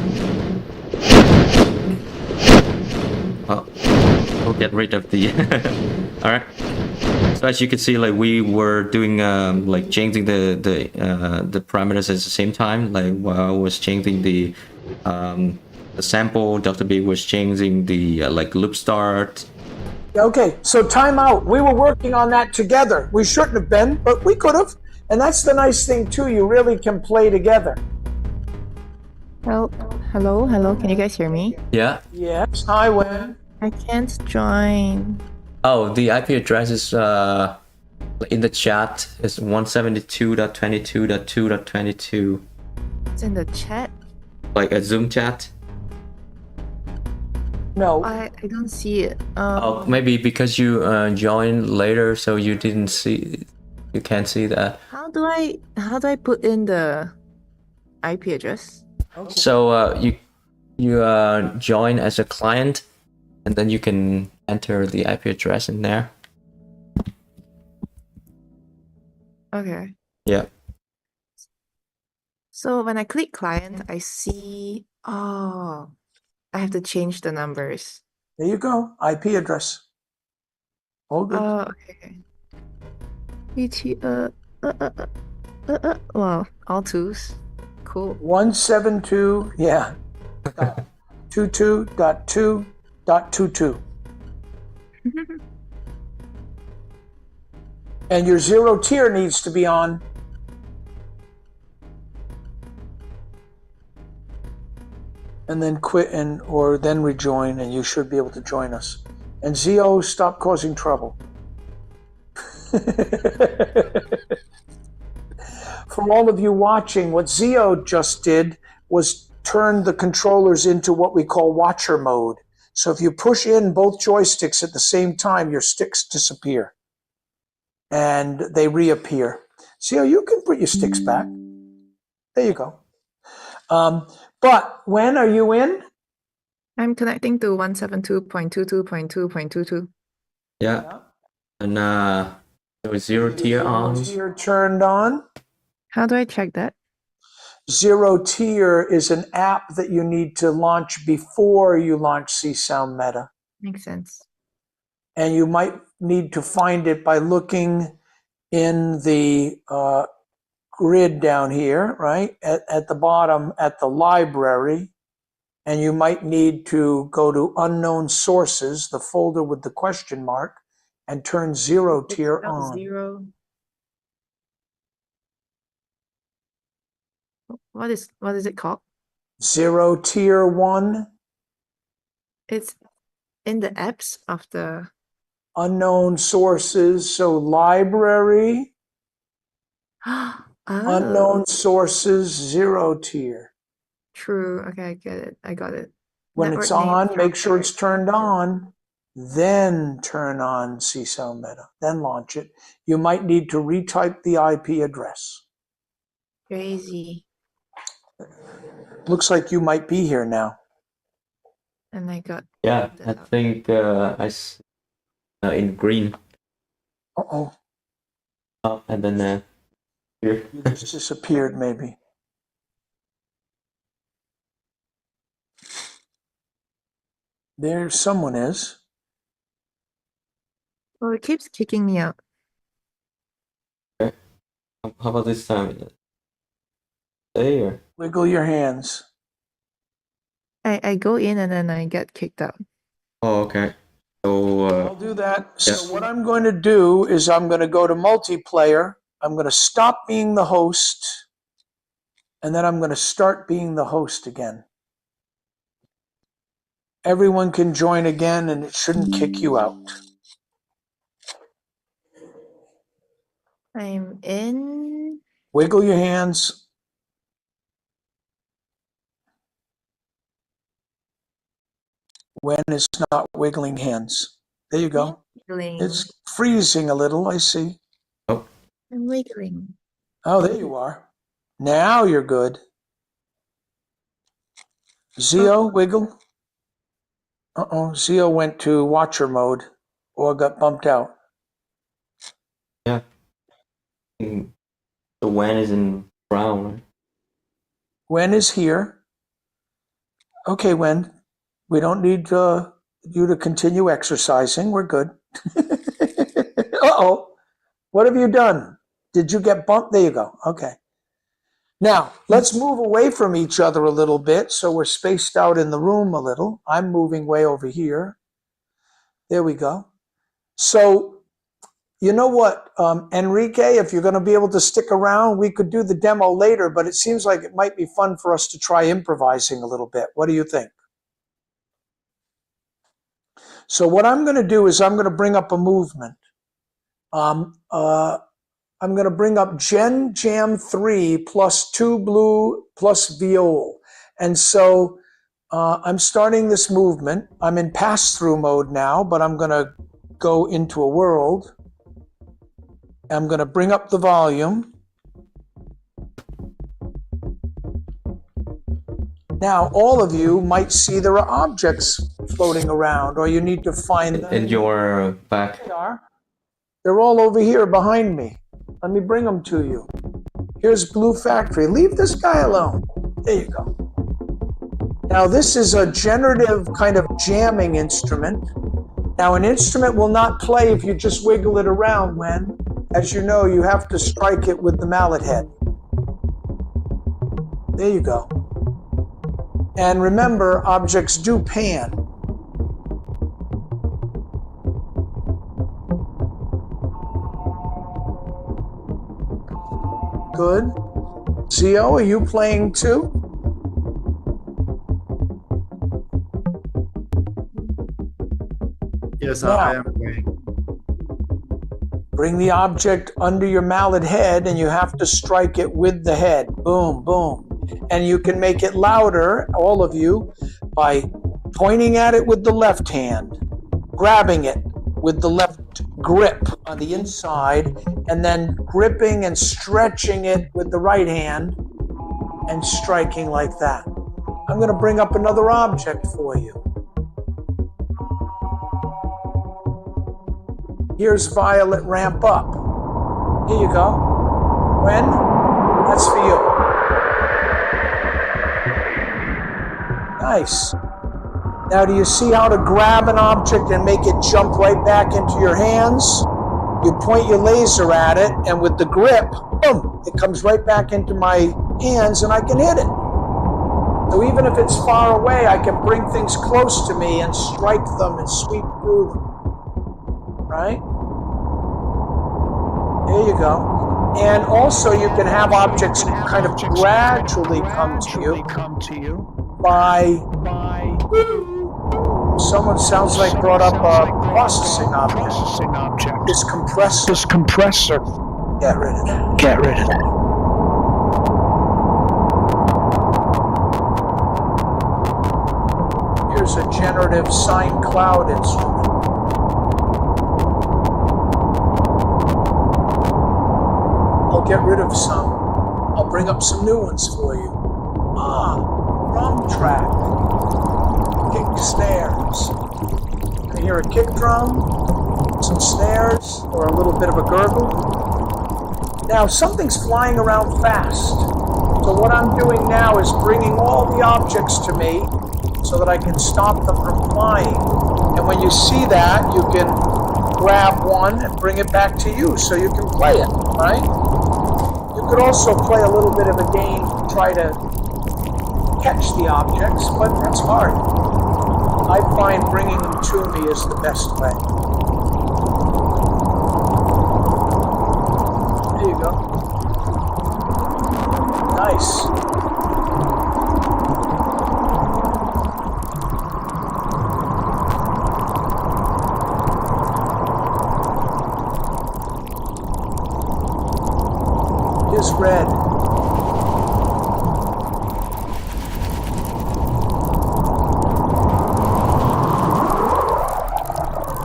Oh, we'll get rid of the. All right. So as you can see, like we were doing like changing the parameters at the same time. Like while I was changing the sample, Dr.B was changing the like loop start. Okay, so time out. We were working on that together. We shouldn't have been, but we could have. And that's the nice thing too. You really can play together. Well, hello. Can you guys hear me? Yeah. Yes. Hi, Wen. I can't join. Oh, the IP address is in the chat. Is 172.22.2.22. It's in the chat. Like a Zoom chat. No. I don't see it. Oh, maybe because you joined later, so you didn't see. You can't see that. How do I put in the IP address? Okay. So you join as a client, and then you can enter the IP address in there. Okay. Yeah. So when I click client, I see. Oh, I have to change the numbers. There you go. IP address. Hold it. Okay. Wow, all twos. Cool. 172. Yeah. 22.2.22. And your zero tier needs to be on. and then quit or then rejoin, and you should be able to join us. And Zio, stop causing trouble. For all of you watching, what Zio just did was turn the controllers into what we call watcher mode. So if you push in both joysticks at the same time, your sticks disappear and they reappear. Zio, you can put your sticks back. There you go. But when are you in? I'm connecting to 172.22.2.22. Yeah. And there was zero tier on. Tier turned on. How do I check that? Zero tier is an app that you need to launch before you launch CsoundMeta. Makes sense. And you might need to find it by looking in the grid down here, right? At the bottom, at the library. And you might need to go to unknown sources, the folder with the question mark, and turn zero tier on. Zero. What is it called? Zero tier 1. It's in the apps of the Unknown sources, so library, unknown sources, zero tier. True. Okay, I get it. I got it. When Network it's on, name, make sure it's software. turned on, then turn on CsoundMeta, then launch it. You might need to retype the IP address. Crazy. Looks like you might be here now. And I got Yeah, I think I see in green. Uh-oh, Oh, and then here. you just disappeared maybe. There someone is. Oh, it keeps kicking me out. Okay. How about this time? Stay or? Wiggle your hands. I go in and then I get kicked out. Oh, okay. So I'll do that. So what I'm going to do is I'm going to go to multiplayer. I'm going to stop being the host, and then I'm going to start being the host again. Everyone can join again, and it shouldn't kick you out. I'm in. Wiggle your hands. When it's not wiggling hands. There you go. Wiggling. It's freezing a little, I see. oh, I'm wiggling. Oh, there you are. Now you're good. Zio, wiggle. Uh-oh, Zio went to watcher mode or got bumped out. yeah. The when is in brown. Right? Wen is here. Okay, Wen, we don't need you to continue exercising. We're good. Uh-oh, what have you done? Did you get bumped? There you go. Okay. Now, let's move away from each other a little bit so we're spaced out in the room a little. I'm moving way over here. There we go. So, you know what, Enrique, if you're going to be able to stick around, we could do the demo later, but it seems like it might be fun for us to try improvising a little bit. What do you think? So what I'm going to do is I'm going to bring up a movement. I'm going to bring up Gen Jam 3 plus 2 blue plus viol. And so I'm starting this movement. I'm in pass-through mode now, but I'm going to go into a world. I'm going to bring up the volume. Now, all of you might see there are objects floating around, or you need to find them. In your back. They are. They're all over here behind me. Let me bring them to you. Here's Blue Factory. Leave this guy alone. There you go. Now, this is a generative kind of jamming instrument. Now, an instrument will not play if you just wiggle it around when, as you know, you have to strike it with the mallet head. There you go. And remember, objects do pan. Good. Zio, are you playing too? Yes, Now, I am aware. bring the object under your mallet head and you have to strike it with the head. Boom, boom. And you can make it louder, all of you, by pointing at it with the left hand, grabbing it with the left grip on the inside, and then gripping and stretching it with the right hand and striking like that. I'm going to bring up another object for you. Here's Violet Ramp Up. Here you go. When? That's for you. Nice. Now, do you see how to grab an object and make it jump right back into your hands? You point your laser at it, and with the grip, boom, it comes right back into my hands and I can hit it. So even if it's far away, I can bring things close to me and strike them and sweep through them. Right? There you go. And also you can have objects kind of gradually come to you by, someone sounds like brought up a processing object. This compressor. Get rid of that. Here's a generative sine cloud instrument. I'll get rid of some. I'll bring up some new ones for you. Drum track. Kick snares. I hear a kick drum, some snares, or a little bit of a gurgle. Now something's flying around fast. So what I'm doing now is bringing all the objects to me so that I can stop them from flying. And when you see that, you can grab one and bring it back to you so you can play it, right? You could also play a little bit of a game to try to catch the objects, but that's hard. I find bringing them to me is the best way. There you go. Nice. Here's red.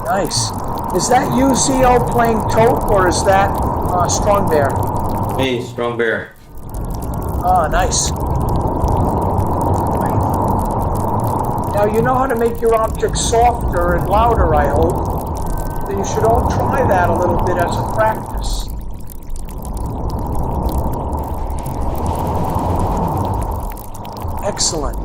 Nice. Is that you, Zio, playing Tote, or is that Strong Bear? Hey, Strong Bear. Nice. Now you know how to make your object softer and louder, I hope. So you should all try that a little bit as a practice. Excellent.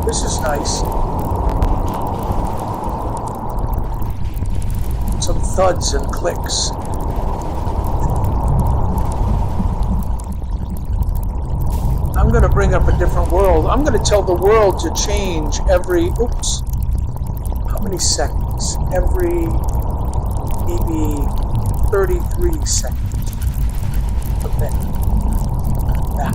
This is nice. Some thuds and clicks. I'm going to bring up a different world. I'm going to tell the world to change every, how many seconds? Every maybe 33 seconds. Okay. Back.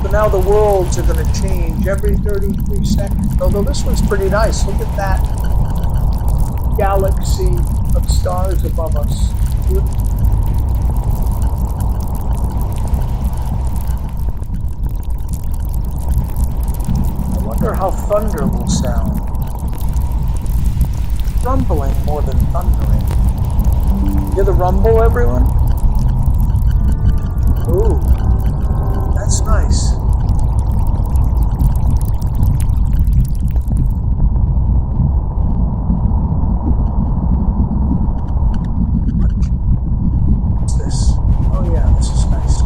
So now the worlds are going to change every 33 seconds. Although this one's pretty nice. Look at that galaxy of stars above us. Beautiful. I wonder how thunder will sound. Rumbling more than thundering. Hear the rumble, everyone? Ooh, that's nice. What's this? Oh yeah, this is nice.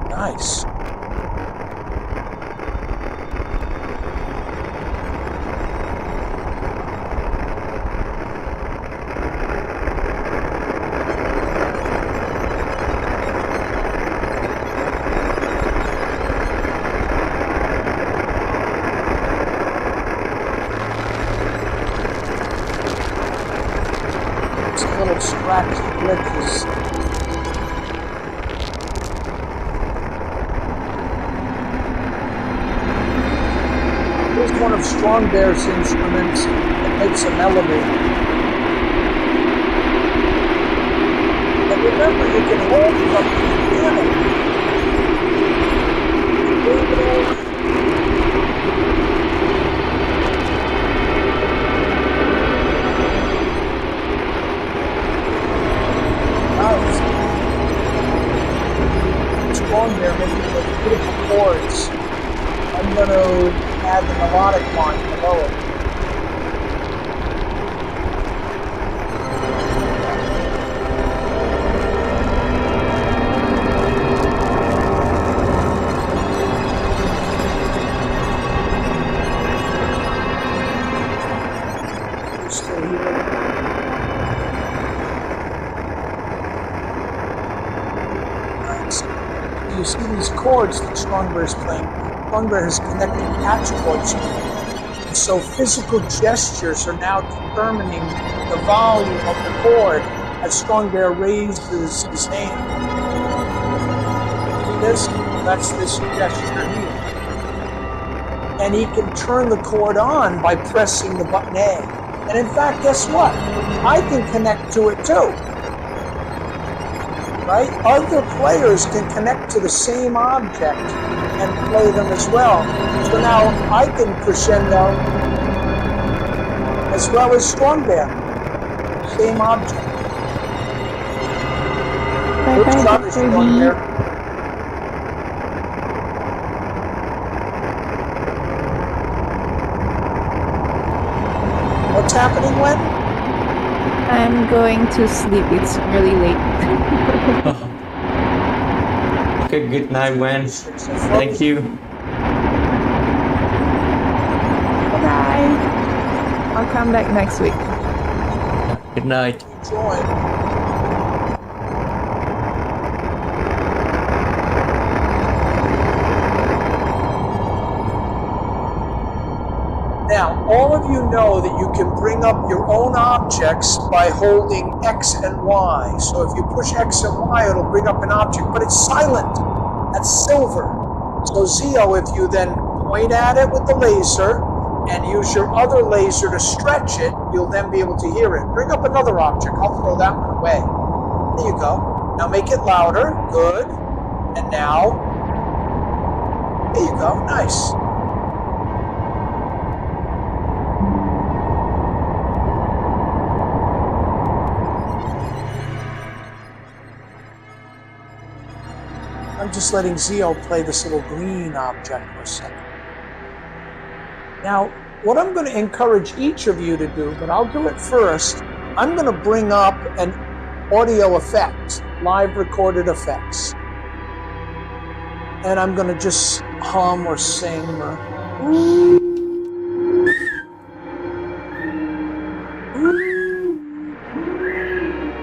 Nice. glitches. Here's one of Strong Bear's instruments that makes a melody. And remember, you can hold it up to the piano. Strong Bear making those beautiful chords. I'm going to add the melodic line below it. You're still here. You see these chords that Strong Bear is playing. Strong Bear has connected patch chords to them. And so physical gestures are now determining the volume of the chord as Strong Bear raises his hand. See this? That's this gesture here. And he can turn the chord on by pressing the button A. And in fact, guess what? I can connect to it too. Right? Other players can connect to the same object and play them as well. So now I can crescendo as well as Strong Bear. Same object. Bye-bye, Dr. B. What's happening, Wen? I'm going to sleep. It's really late. Okay, good night, Wen. Thank you. Bye-bye. I'll come back next week. Good night. Join. Now, all of you know that you can bring up your own objects by holding X and Y. So if you push X and Y, it'll bring up an object, but it's silent. That's silver. So Zio, if you then point at it with the laser and use your other laser to stretch it, you'll then be able to hear it. Bring up another object. I'll throw that one away. There you go. Now make it louder. Good. And now, there you go. Nice. I'm just letting Zio play this little green object for a second. Now, what I'm going to encourage each of you to do, but I'll do it first, I'm going to bring up an audio effect, live recorded effects. And I'm going to just hum or sing or...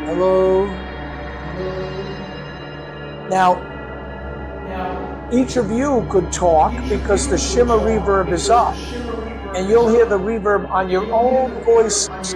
Hello. Now, each of you could talk because the shimmer reverb is up, and you'll hear the reverb on your own voices.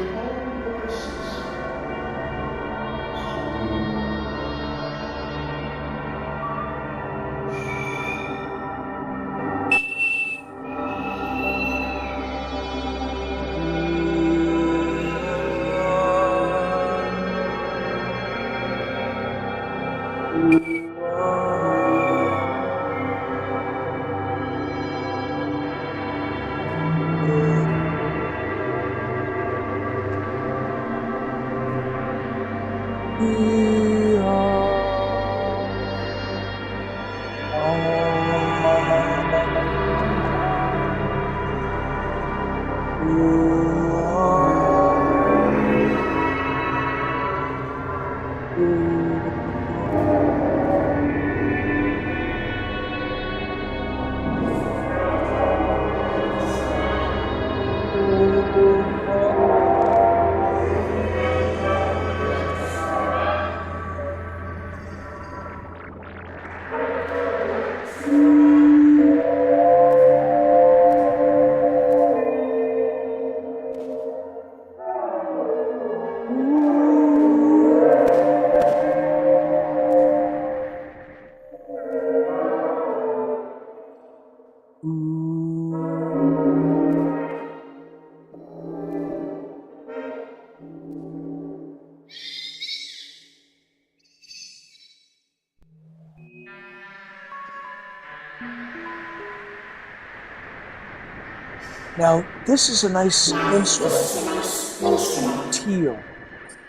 Now, this is a nice instrument, teal,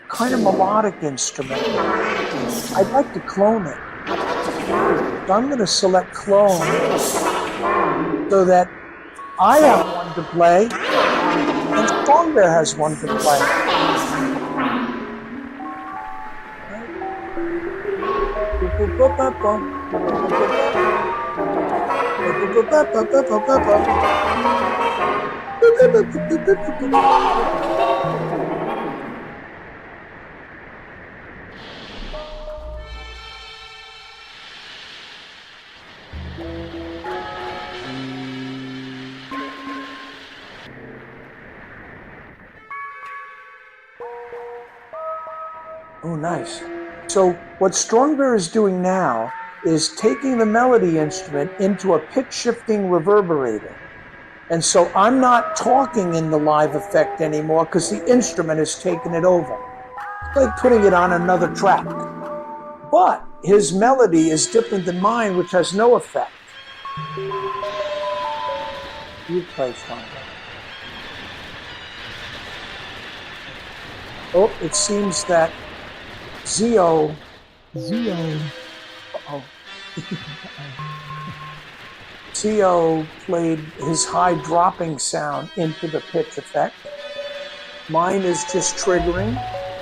kind of melodic instrument. I'd like to clone it. So I'm going to select clone so that I have one to play and Strong Bear has one to play. Oh, nice. So what Strong Bear is doing now is taking the melody instrument into a pitch shifting reverberator. And so I'm not talking in the live effect anymore because the instrument has taken it over. It's like putting it on another track. But his melody is different than mine, which has no effect. You play Strong Bear. Oh, it seems that Zio, Zio played his high dropping sound into the pitch effect. Mine is just triggering,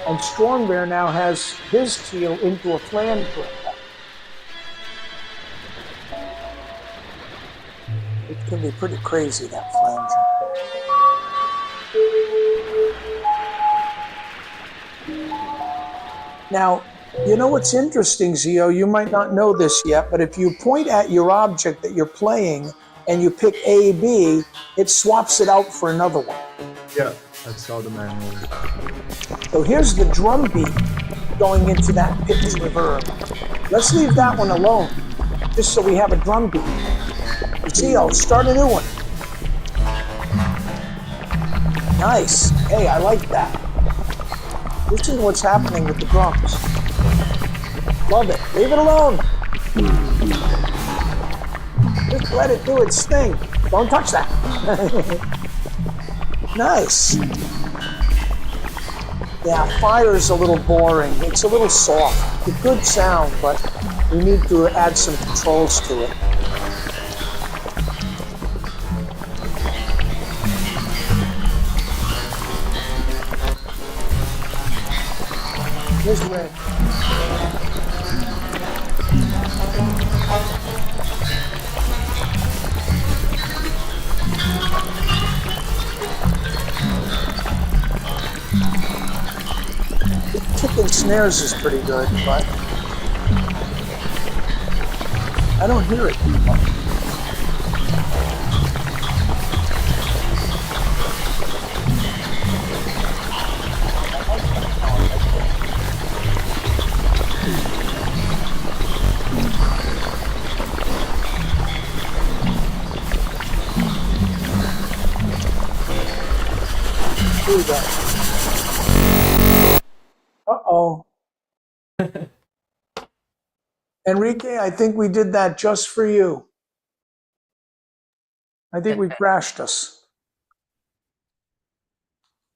and Strong Bear now has his teal into a flanger effect. It can be pretty crazy, that flanger. Now, you know what's interesting, Zio? You might not know this yet, but if you point at your object that you're playing and you pick A, B, it swaps it out for another one. Yeah, I saw the manual. So here's the drum beat going into that pitch reverb. Let's leave that one alone, just so we have a drum beat. Zio, start a new one. Nice. Hey, I like that. This is what's happening with the drums. Love it. Leave it alone. Just let it do its thing. Don't touch that. Nice. Yeah, fire's a little boring. It's a little soft. It's a good sound, but we need to add some controls to it. Here's red. Chicken snares is pretty good, but I don't hear it too much. Uh-oh. Enrique, I think we did that just for you. I think we crashed us.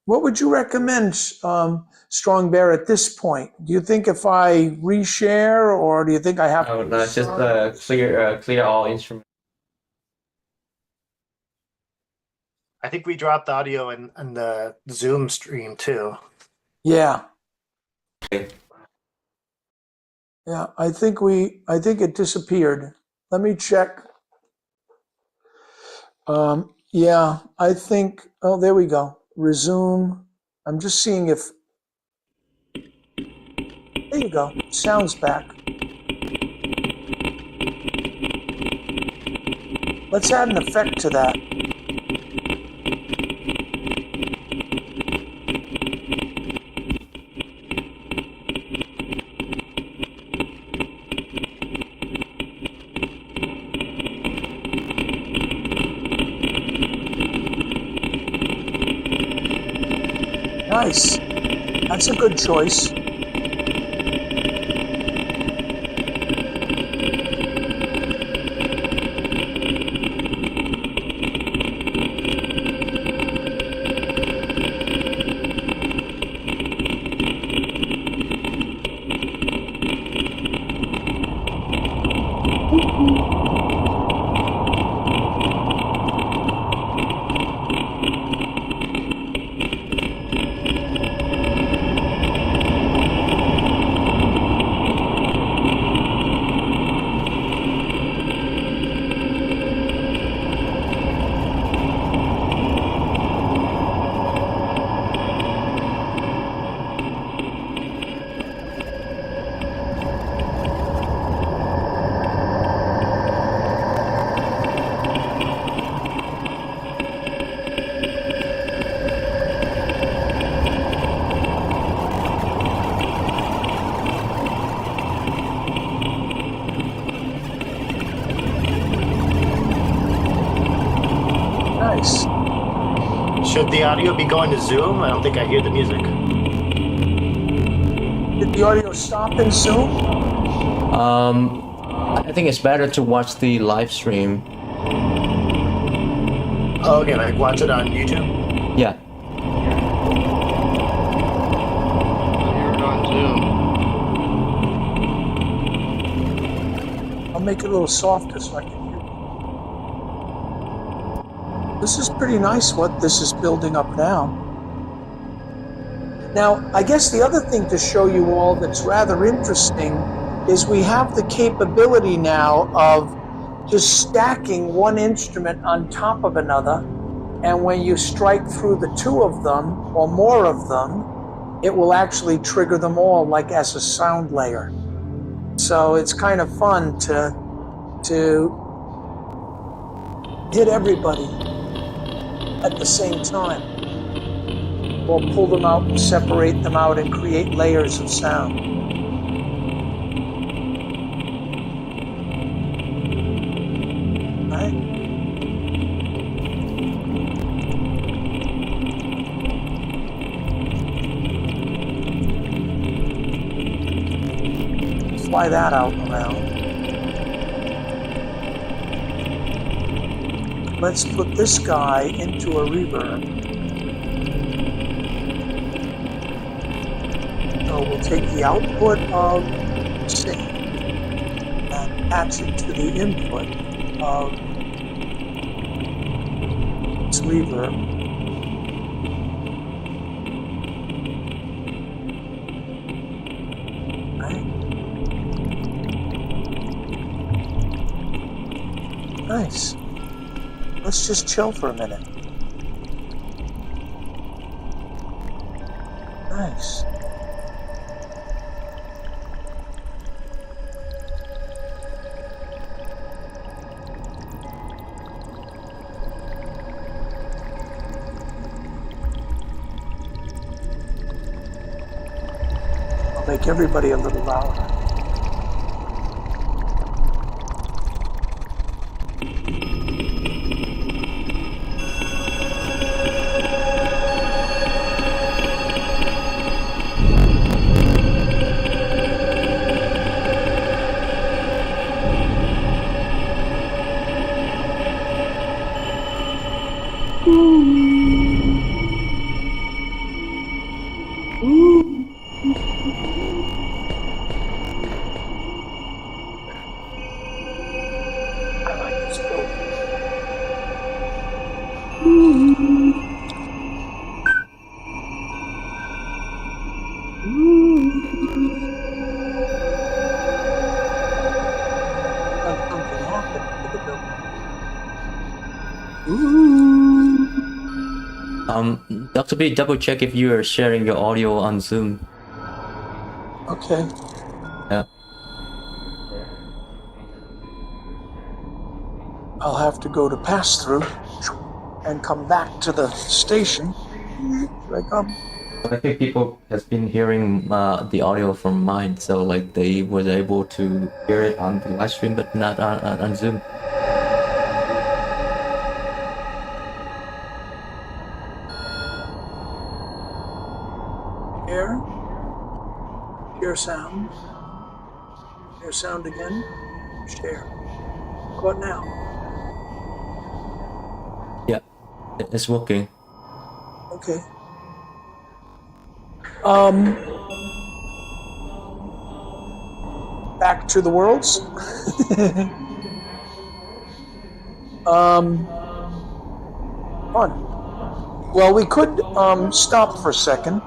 What would you recommend, Strong Bear, at this point? Do you think if I reshare, or do you think I have Oh, to? no, it's just clear all instruments. I think we dropped audio in the Zoom stream too. Yeah. Yeah, I think it disappeared. Let me check. Yeah, I think, oh, there we go. Resume. I'm just seeing if, there you go. Sound's back. Let's add an effect to that. Nice. That's a good choice. Would the audio be going to Zoom? I don't think I hear the music. Did the audio stop in Zoom? I think it's better to watch the live stream. Oh, okay, like watch it on YouTube? Yeah. Hear it on Zoom. I'll make it a little softer so I can hear. This is pretty nice what this is building up now. Now, I guess the other thing to show you all that's rather interesting is we have the capability now of just stacking one instrument on top of another, and when you strike through the two of them or more of them, it will actually trigger them all like as a sound layer. So it's kind of fun to hit everybody at the same time, or pull them out and separate them out and create layers of sound. Right? Fly that out and around. Let's put this guy into a reverb. So we'll take the output of sync and patch it to the input of its reverb. Right? Nice. Let's just chill for a minute. Nice. I'll make everybody a little louder. Dr.B, double check if you are sharing your audio on Zoom. Okay. Yeah. I'll have to go to pass-through and come back to the station. Here I come. I think people has been hearing the audio from mine, so like they was able to hear it on the live stream, but not on Zoom. Share sound. Share sound again. Share. What now? Yeah, it's working. Okay. Back to the worlds. Fun. Well, we could stop for a second.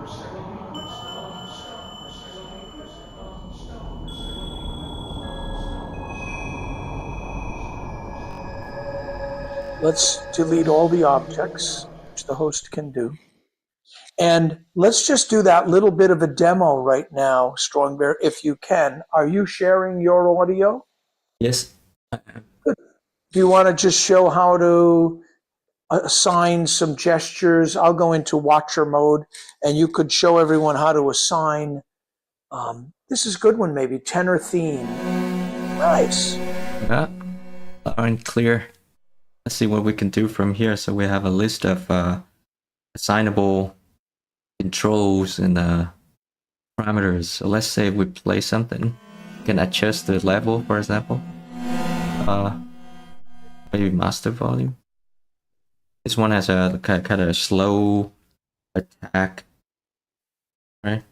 Let's delete all the objects, which the host can do. And let's just do that little bit of a demo right now, Strong Bear, if you can. Are you sharing your audio? Yes. Good. Do you want to just show how to assign some gestures? I'll go into watcher mode, and you could show everyone how to assign. This is a good one, maybe tenor theme. Nice. Yeah, loud and clear. Let's see what we can do from here. So we have a list of assignable controls and parameters. So let's say we play something, you can adjust the level, for example. Maybe master volume. This one has a kind of slow attack, right?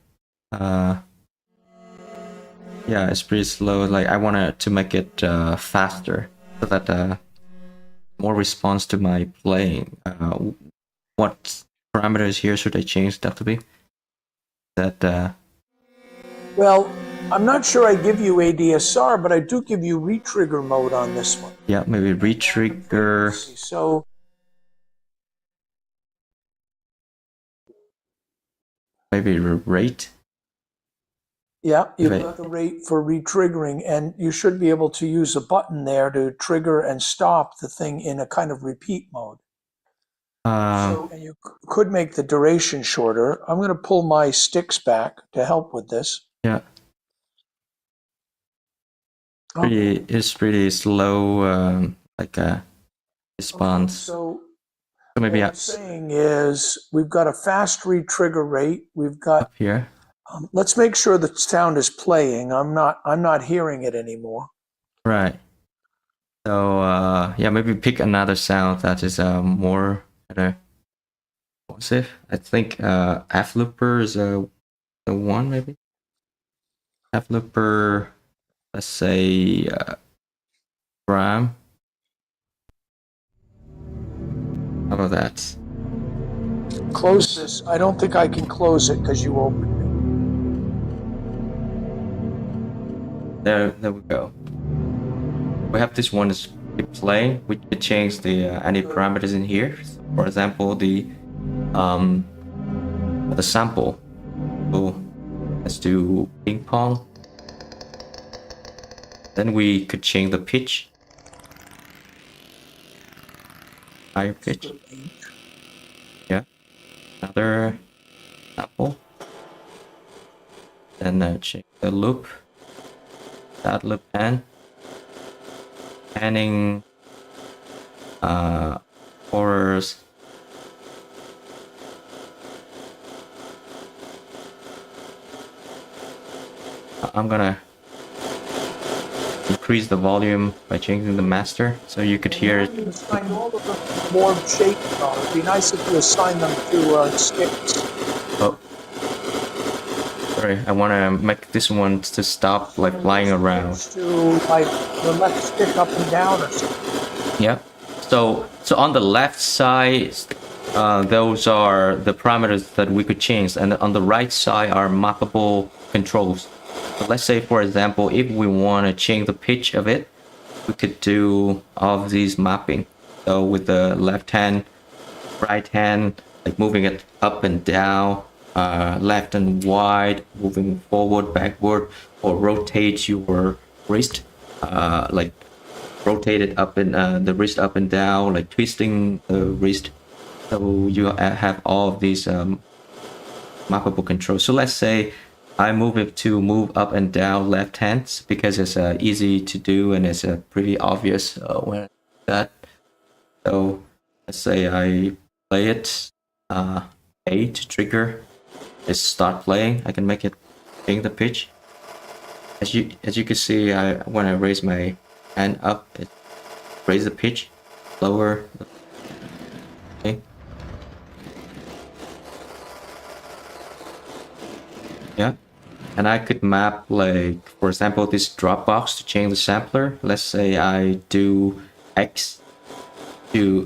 Yeah, it's pretty slow. Like I wanted to make it faster so that more response to my playing. What parameters here should I change, Dr.B? That Well, I'm not sure I give you ADSR, but I do give you retrigger mode on this one. yeah, maybe retrigger. So Maybe rate. yeah, you've Right. got the rate for retriggering, and you should be able to use a button there to trigger and stop the thing in a kind of repeat mode. And you could make the duration shorter. I'm going to pull my sticks back to help with this. Yeah. It's pretty slow, like a response. So maybe what I'm saying is we've got a fast retrigger rate. We've got up here. Let's make sure the sound is playing. I'm not hearing it anymore. Right. So yeah, maybe pick another sound that is more responsive. I think F looper is the one, maybe. F looper, let's say RAM. How about that? Close this. I don't think I can close it because you opened There we go. We have this one is playing. We could change the any parameters in here. For example, the sample. So let's do ping pong. Then we could change the pitch. Higher pitch. Yeah. Another sample. Then check the loop. That loop panning horrors. I'm gonna increase the volume by changing the master so you could hear it. Assign all of them more shape. It'd be nice if you assign them to sticks. Oh, sorry. I want to make this one to stop like flying around. To like the left stick up and down or something. Yeah. So on the left side, those are the parameters that we could change, and on the right side are mappable controls. So let's say, for example, if we want to change the pitch of it, we could do all of these mapping. So with the left hand, right hand, like moving it up and down, left and wide, moving forward, backward, or rotate your wrist, like rotate it up and the wrist up and down, like twisting the wrist. So you have all of these mappable controls. So let's say I move it to move up and down left hands because it's easy to do and it's pretty obvious when that. So let's say I play it A to trigger. Let's start playing. I can make it change the pitch. As you can see, when I raise my hand up, it raise the pitch lower. Okay. Yeah. And I could map, like, for example, this Dropbox to change the sampler. Let's say I do X to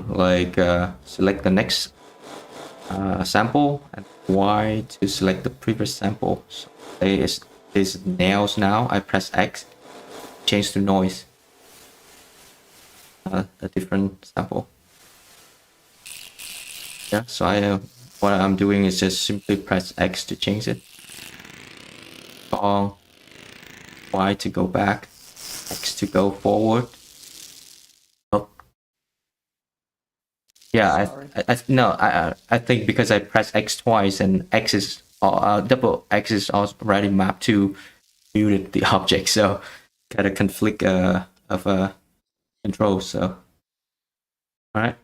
like select the next sample, and Y to select the previous sample. So say it's nails now. I press X, change to noise. A different sample. Yeah. So what I'm doing is just simply press X to change it. Song, Y to go back, X to go forward. Oh. Yeah, I think because I press X twice and X is double X is already mapped to muted the object, so got a conflict of control. So, all right.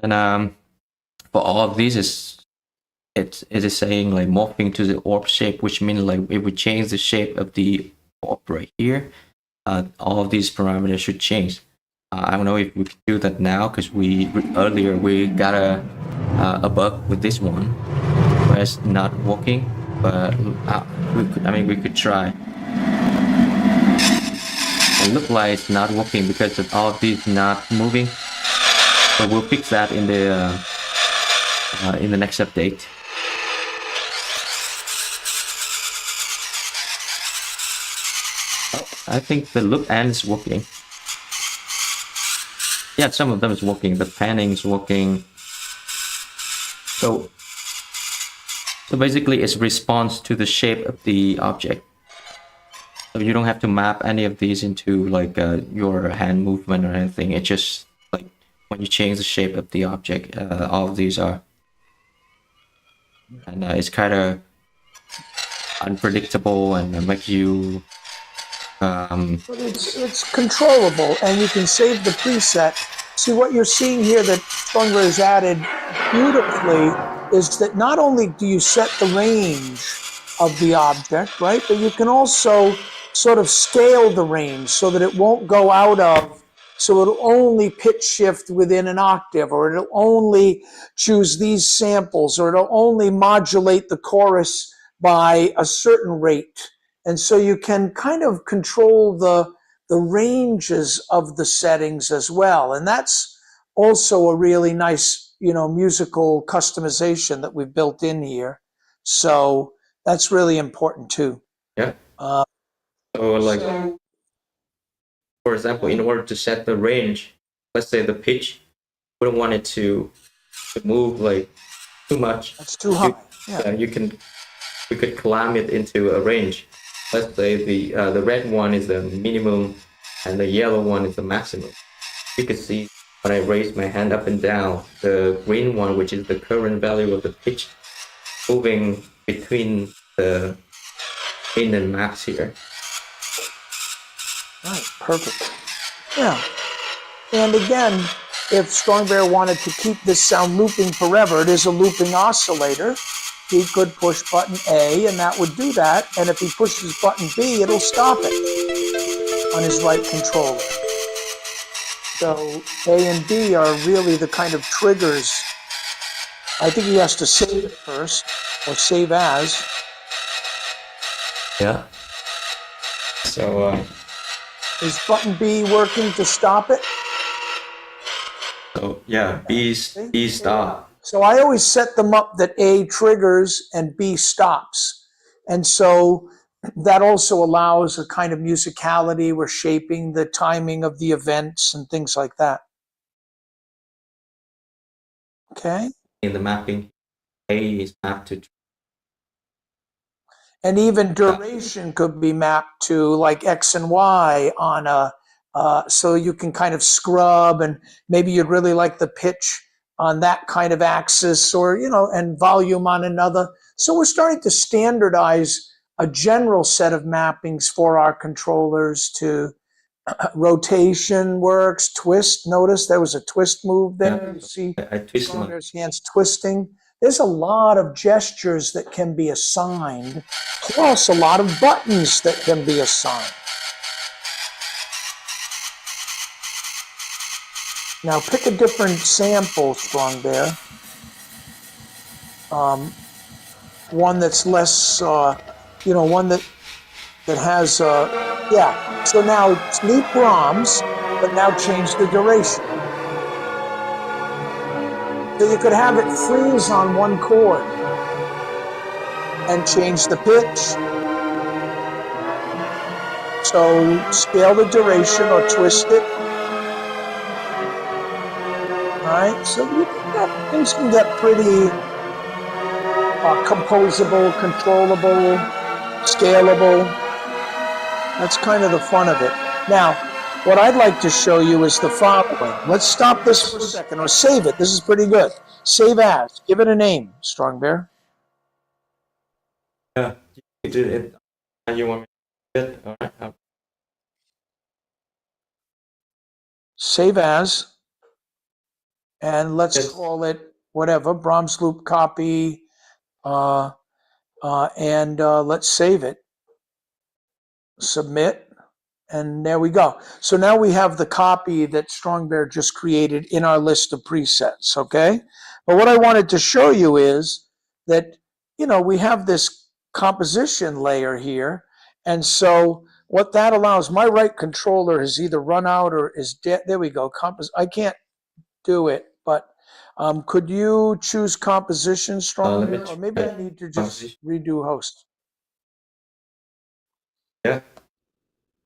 And for all of these it is saying like morphing to the orb shape, which means like if we change the shape of the orb right here, all of these parameters should change. I don't know if we can do that now because earlier we got a bug with this one where it's not working, but we could try. It looks like it's not working because of all of these not moving. So we'll fix that in the next update. I think the loop end is working. Yeah, some of them is working. The panning is working. So basically, it's response to the shape of the object. So you don't have to map any of these into like your hand movement or anything. It's just like when you change the shape of the object, all of these are. And it's kind of unpredictable and makes you. But it's controllable, and you can save the preset. See what you're seeing here that StrongBear has added beautifully is that not only do you set the range of the object, right, but you can also sort of scale the range so that it won't go out of, so it'll only pitch shift within an octave, or it'll only choose these samples, or it'll only modulate the chorus by a certain rate. And so you can kind of control the ranges of the settings as well. And that's also a really nice, musical customization that we've built in here. So that's really important too. Yeah. For example, in order to set the range, let's say the pitch, we don't want it to move like too much. That's too high. We could climb it into a range. Let's say the red one is the minimum and the yellow one is the maximum. You can see when I raise my hand up and down, the green one, which is the current value of the pitch, moving between the min and max here. Right, perfect. Yeah. And again, if StrongBear wanted to keep this sound looping forever, it is a looping oscillator. He could push button A, and that would do that. And if he pushes button B, it'll stop it on his right controller. So A and B are really the kind of triggers. I think he has to save it first, or save as. Yeah. So is button B working to stop it? So yeah, B stop. So I always set them up that A triggers and B stops. And so that also allows a kind of musicality. We're shaping the timing of the events and things like that. Okay. In the mapping, A is mapped to. And even duration could be mapped to like X and Y on a, so you can kind of scrub, and maybe you'd really like the pitch on that kind of axis, or, and volume on another. So we're starting to standardize a general set of mappings for our controllers to rotation works, twist. Notice there was a twist move there. Yeah. You see I twist my hands twisting. There's a lot of gestures that can be assigned, plus a lot of buttons that can be assigned. Now pick a different sample, StrongBear. One that's less, one that has, yeah. So now it's loop Brahms, but now change the duration. So you could have it freeze on one chord and change the pitch. So scale the duration or twist it. All right, so things can get pretty composable, controllable, scalable. That's kind of the fun of it. Now, what I'd like to show you is the following. Let's stop this for a second, or save it. This is pretty good. Save as. Give it a name, StrongBear. Yeah, you did it. You want me to do it? All right. Save as. and let's call it whatever, Brahms loop copy, and let's save it. Submit. And there we go. So now we have the copy that Strong Bear just created in our list of presets, okay? But what I wanted to show you is that, we have this composition layer here. And so what that allows, my right controller has either run out or is dead. There we go. I can't do it, but could you choose composition, Strong Bear? Or maybe I need to just redo host. Yeah.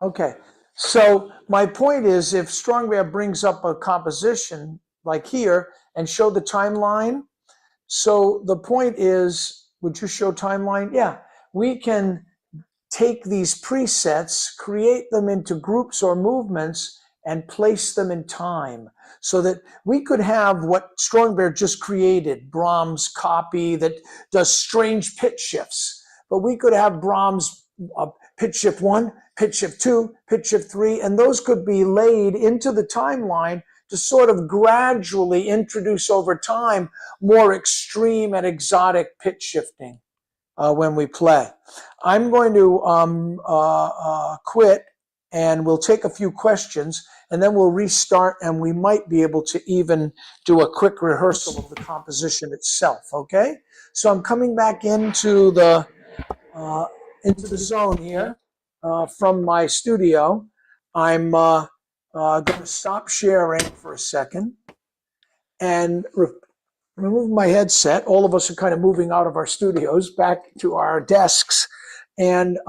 Okay, so my point is, if Strong Bear brings up a composition like here and show the timeline, so the point is, would you show timeline? Yeah, we can take these presets, create them into groups or movements, and place them in time so that we could have what Strong Bear just created, Brahms copy that does strange pitch shifts, but we could have Brahms pitch shift 1, pitch shift 2, pitch shift 3, and those could be laid into the timeline to sort of gradually introduce over time more extreme and exotic pitch shifting when we play. I'm going to quit, and we'll take a few questions, and then we'll restart, and we might be able to even do a quick rehearsal of the composition itself, okay? So I'm coming back into the zone here from my studio. I'm going to stop sharing for a second and remove my headset. All of us are kind of moving out of our studios back to our desks, and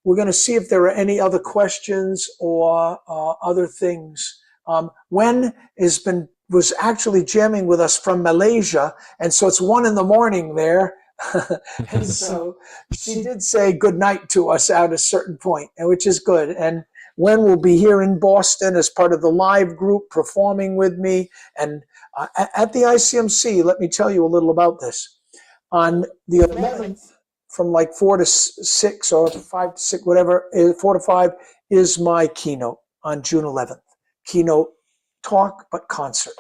we're going to see if there are any other questions or other things. Wen was actually jamming with us from Malaysia, and so it's 1 a.m. there. And so she did say good night to us at a certain point, which is good. And Wen will be here in Boston as part of the live group performing with me. And at the ICMC, let me tell you a little about this. On the 11th, from like 4 to 6 or 5 to 6, whatever, 4 to 5 is my keynote on June 11th. Keynote talk, but concert.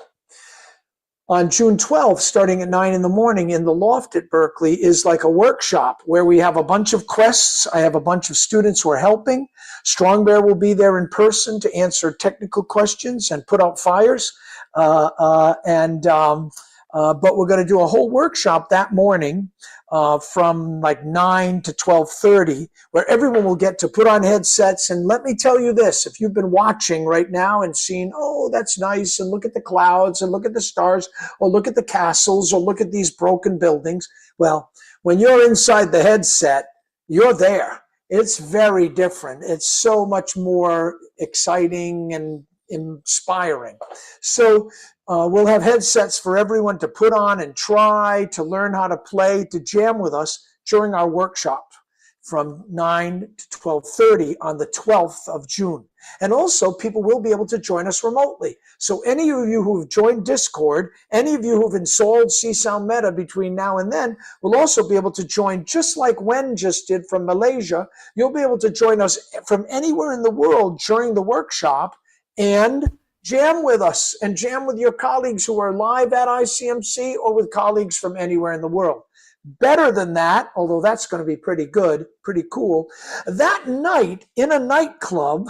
On June 12th, starting at 9 a.m. in the loft at Berkeley is like a workshop where we have a bunch of quests. I have a bunch of students who are helping. Strong Bear will be there in person to answer technical questions and put out fires. But we're going to do a whole workshop that morning from like 9 to 12:30, where everyone will get to put on headsets. And let me tell you this, if you've been watching right now and seen, oh, that's nice, and look at the clouds, and look at the stars, or look at the castles, or look at these broken buildings, well, when you're inside the headset, you're there. It's very different. It's so much more exciting and inspiring. So we'll have headsets for everyone to put on and try to learn how to play, to jam with us during our workshop from 9 to 12:30 on the 12th of June. And also, people will be able to join us remotely. So any of you who've joined Discord, any of you who've installed CsoundMeta between now and then, will also be able to join, just like Wen just did from Malaysia. You'll be able to join us from anywhere in the world during the workshop and jam with us and jam with your colleagues who are live at ICMC or with colleagues from anywhere in the world. Better than that, although that's going to be pretty good, pretty cool, that night in a nightclub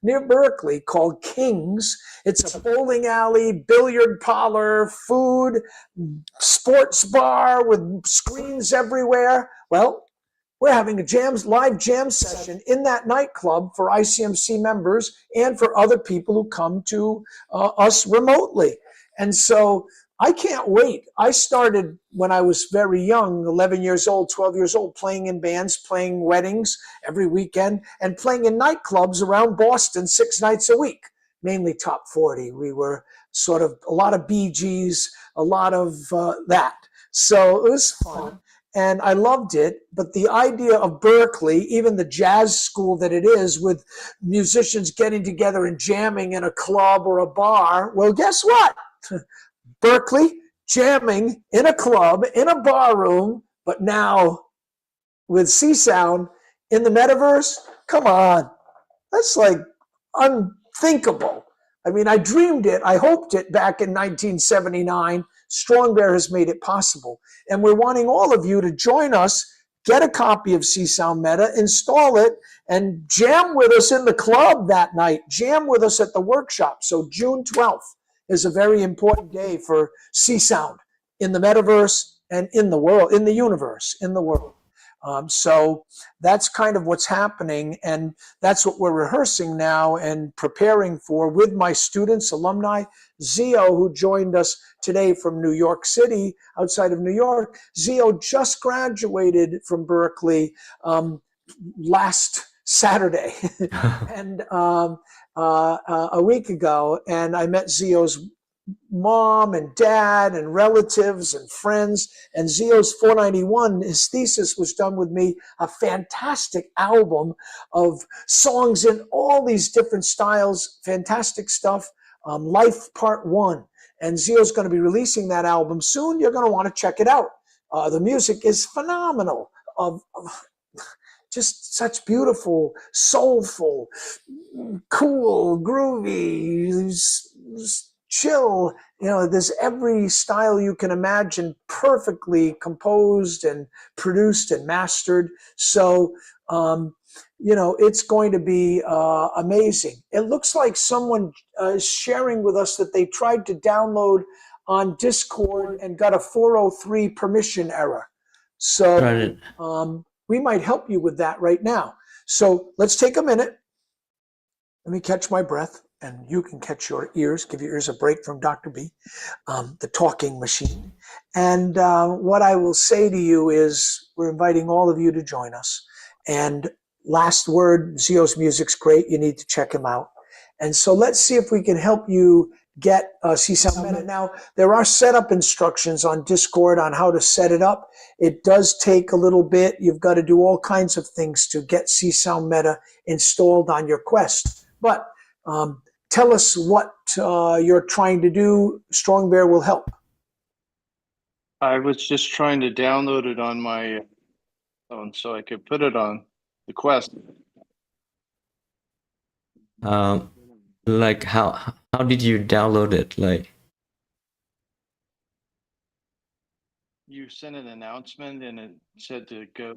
near Berkeley called King's, it's a bowling alley, billiard parlor, food, sports bar with screens everywhere. Well, we're having a live jam session in that nightclub for ICMC members and for other people who come to us remotely. And so I can't wait. I started when I was very young, 11 years old, 12 years old, playing in bands, playing weddings every weekend, and playing in nightclubs around Boston 6 nights a week, mainly top 40. We were sort of a lot of Bee Gees, a lot of that. So it was fun. And I loved it, but the idea of Berkeley, even the jazz school that it is, with musicians getting together and jamming in a club or a bar, well, guess what? Berkeley jamming in a club, in a bar room, but now with Csound in the metaverse? Come on. That's like unthinkable. I mean, I dreamed it, I hoped it back in 1979. Strong Bear has made it possible. And we're wanting all of you to join us, get a copy of CsoundMeta, install it, and jam with us in the club that night. Jam with us at the workshop. So June 12th is a very important day for Csound in the metaverse and in the world, in the universe, in the world. So that's kind of what's happening, and that's what we're rehearsing now and preparing for with my students, alumni. Zio, who joined us today from New York City, outside of New York. Zio just graduated from Berkeley last Saturday and a week ago, and I met Zio's mom and dad and relatives and friends. And Zio's 491, his thesis was done with me, a fantastic album of songs in all these different styles, fantastic stuff. Life Part 1. And Zio's going to be releasing that album soon. You're going to want to check it out. The music is phenomenal, of just such beautiful, soulful, cool, groovy, chill. You know, there's every style you can imagine, perfectly composed and produced and mastered. So, you know, it's going to be amazing. It looks like someone is sharing with us that they tried to download on Discord and got a 403 permission error. So we might help you with that right now. So let's take a minute. Let me catch my breath, and you can catch your ears. Give your ears a break from Dr.B, the talking machine. And what I will say to you is we're inviting all of you to join us. And last word, Zio's music's great. You need to check him out. And so let's see if we can help you get CsoundMeta. Now, there are setup instructions on Discord on how to set it up. It does take a little bit. You've got to do all kinds of things to get CsoundMeta installed on your Quest. But tell us what you're trying to do. Strong Bear will help. I was just trying to download it on my phone so I could put it on the Quest. Like how did you download it? Like, You sent an announcement and it said to go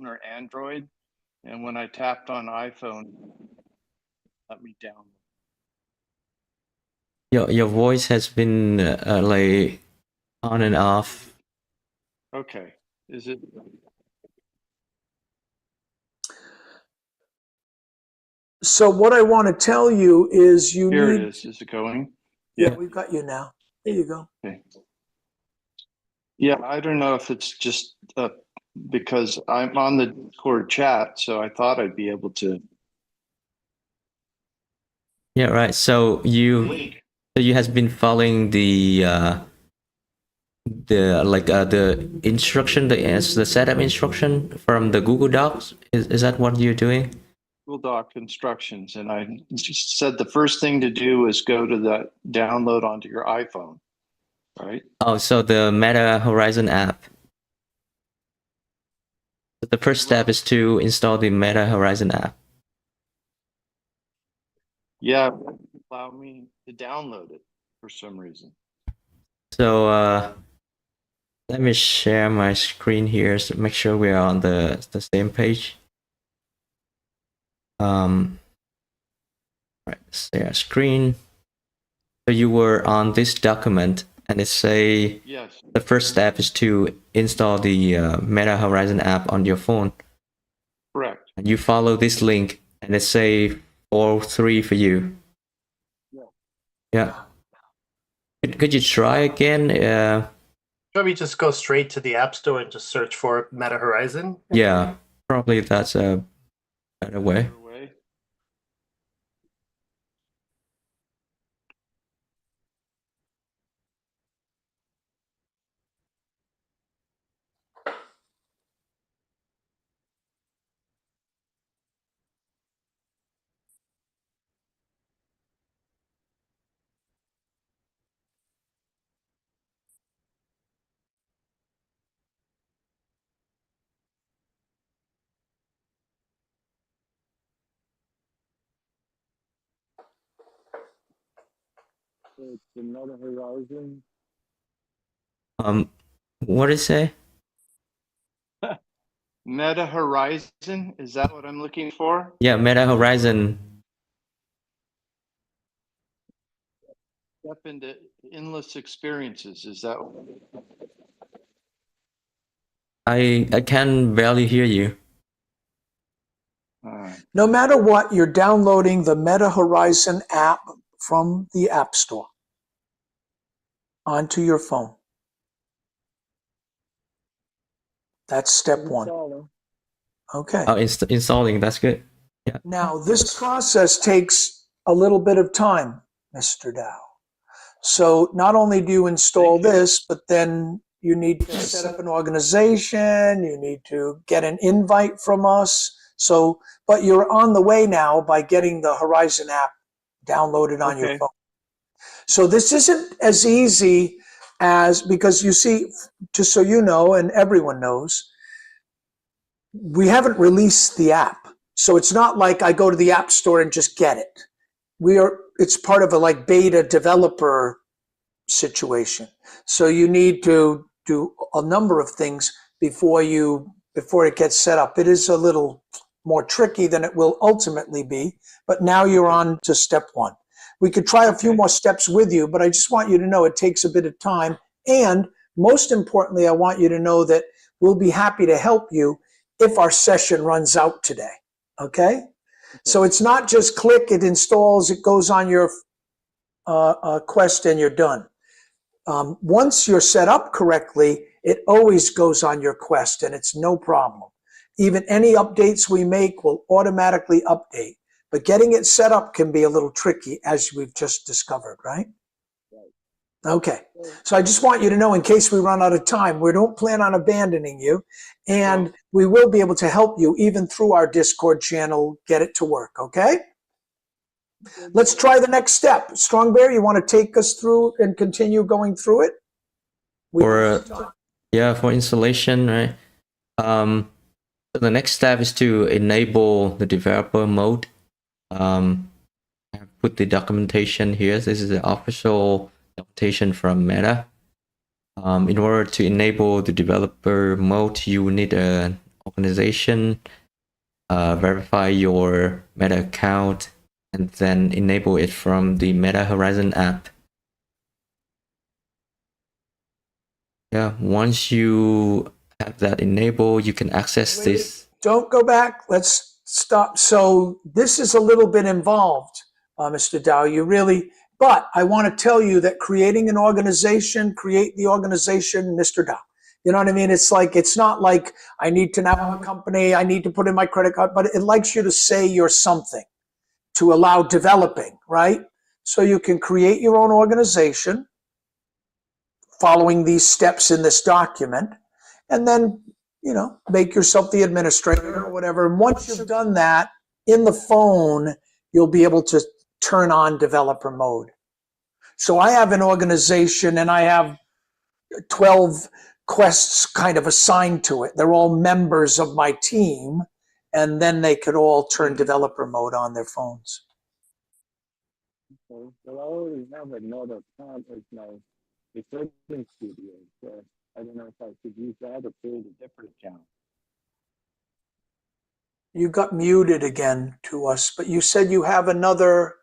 or Android, and when I tapped on iPhone, let me download. your voice has been like on and off. Okay, is it? So what I want to tell you is you Here need... it is. Is it going? Yeah, we've got you now. There you go. Okay. Yeah, I don't know if it's just because I'm on the Discord chat, so I thought I'd be able to. Yeah, right. So you has been following the instruction, the setup instruction from the Google Docs. Is that what you're doing? Google Doc instructions, and I just said the first thing to do is go to the download onto your iPhone, right? Oh, so the Meta Horizon app. The first step is to install the Meta Horizon app. Yeah, allow me to download it for some reason. So let me share my screen here to make sure we are on the same page. Right, share screen. So you were on this document, and it say Yes. the first step is to install the Meta Horizon app on your phone. Correct. And you follow this link, and it say 403 for you. Yeah. Could you try again? Should we just go straight to the App Store and just search for Meta Horizon? Yeah, probably that's a better way. It's another horizon. What did it say? Meta Horizon, is that what I'm looking for? Yeah, Meta Horizon. Step into endless experiences, is that? I can barely hear you. No matter what, you're downloading the Meta Horizon app from the App Store onto your phone. That's step one. Okay. Oh, installing. That's good. Yeah. Now, this process takes a little bit of time, Mr. Dow. So not only do you install this, but then you need to set up an organization, you need to get an invite from us. So, but you're on the way now by getting the Horizon app downloaded on your phone. So this isn't as easy as, because you see, just so you know, and everyone knows, we haven't released the app. So it's not like I go to the App Store and just get it. It's part of a like beta developer situation. So you need to do a number of things before it gets set up. It is a little more tricky than it will ultimately be, but now you're on to step one. We could try a few more steps with you, but I just want you to know it takes a bit of time. And most importantly, I want you to know that we'll be happy to help you if our session runs out today. Okay? So it's not just click, it installs, it goes on your Quest and you're done. Once you're set up correctly, it always goes on your Quest and it's no problem. Even any updates we make will automatically update. But getting it set up can be a little tricky, as we've just discovered, right? Okay. So I just want you to know, in case we run out of time, we don't plan on abandoning you. And we will be able to help you, even through our Discord channel, get it to work, okay? Let's try the next step. Strong Bear, you want to take us through and continue going through it? For installation, right? So the next step is to enable the developer mode. I put the documentation here. This is the official documentation from Meta. In order to enable the developer mode, you will need an organization, verify your Meta account, and then enable it from the Meta Horizon app. Yeah, once you have that enabled, you can access this. Don't go back. Let's stop. So this is a little bit involved, Mr. Dow. But I want to tell you that creating an organization, create the organization, Mr. Dow. You know what I mean? It's not like I need to now have a company, I need to put in my credit card, but it likes you to say you're something to allow developing, right? So you can create your own organization following these steps in this document, and then, make yourself the administrator or whatever. And once you've done that, in the phone, you'll be able to turn on developer mode. So I have an organization and I have 12 quests kind of assigned to it. They're all members of my team, and then they could all turn developer mode on their phones. So I already have another account as my recording studio. So I don't know if I should use that or create a different account. You got muted again to us, but you said you have another.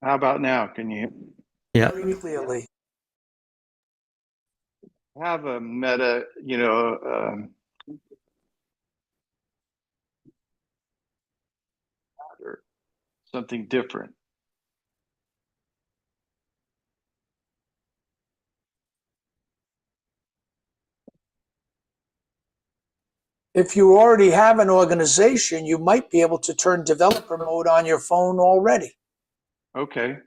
How about now? Can you? Yeah. Very clearly. Have a Meta, or something different. If you already have an organization, you might be able to turn developer mode on your phone already. Okay.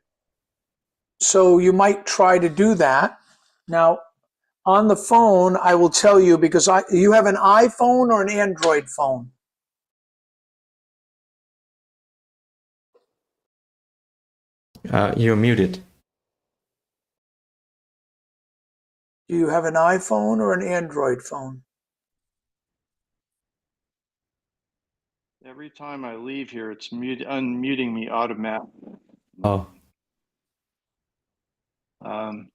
So you might try to do that. Now, on the phone, I will tell you, because you have an iPhone or an Android phone? You're muted. Do you have an iPhone or an Android phone? Every time I leave here, it's unmuting me automatically. Oh, Um,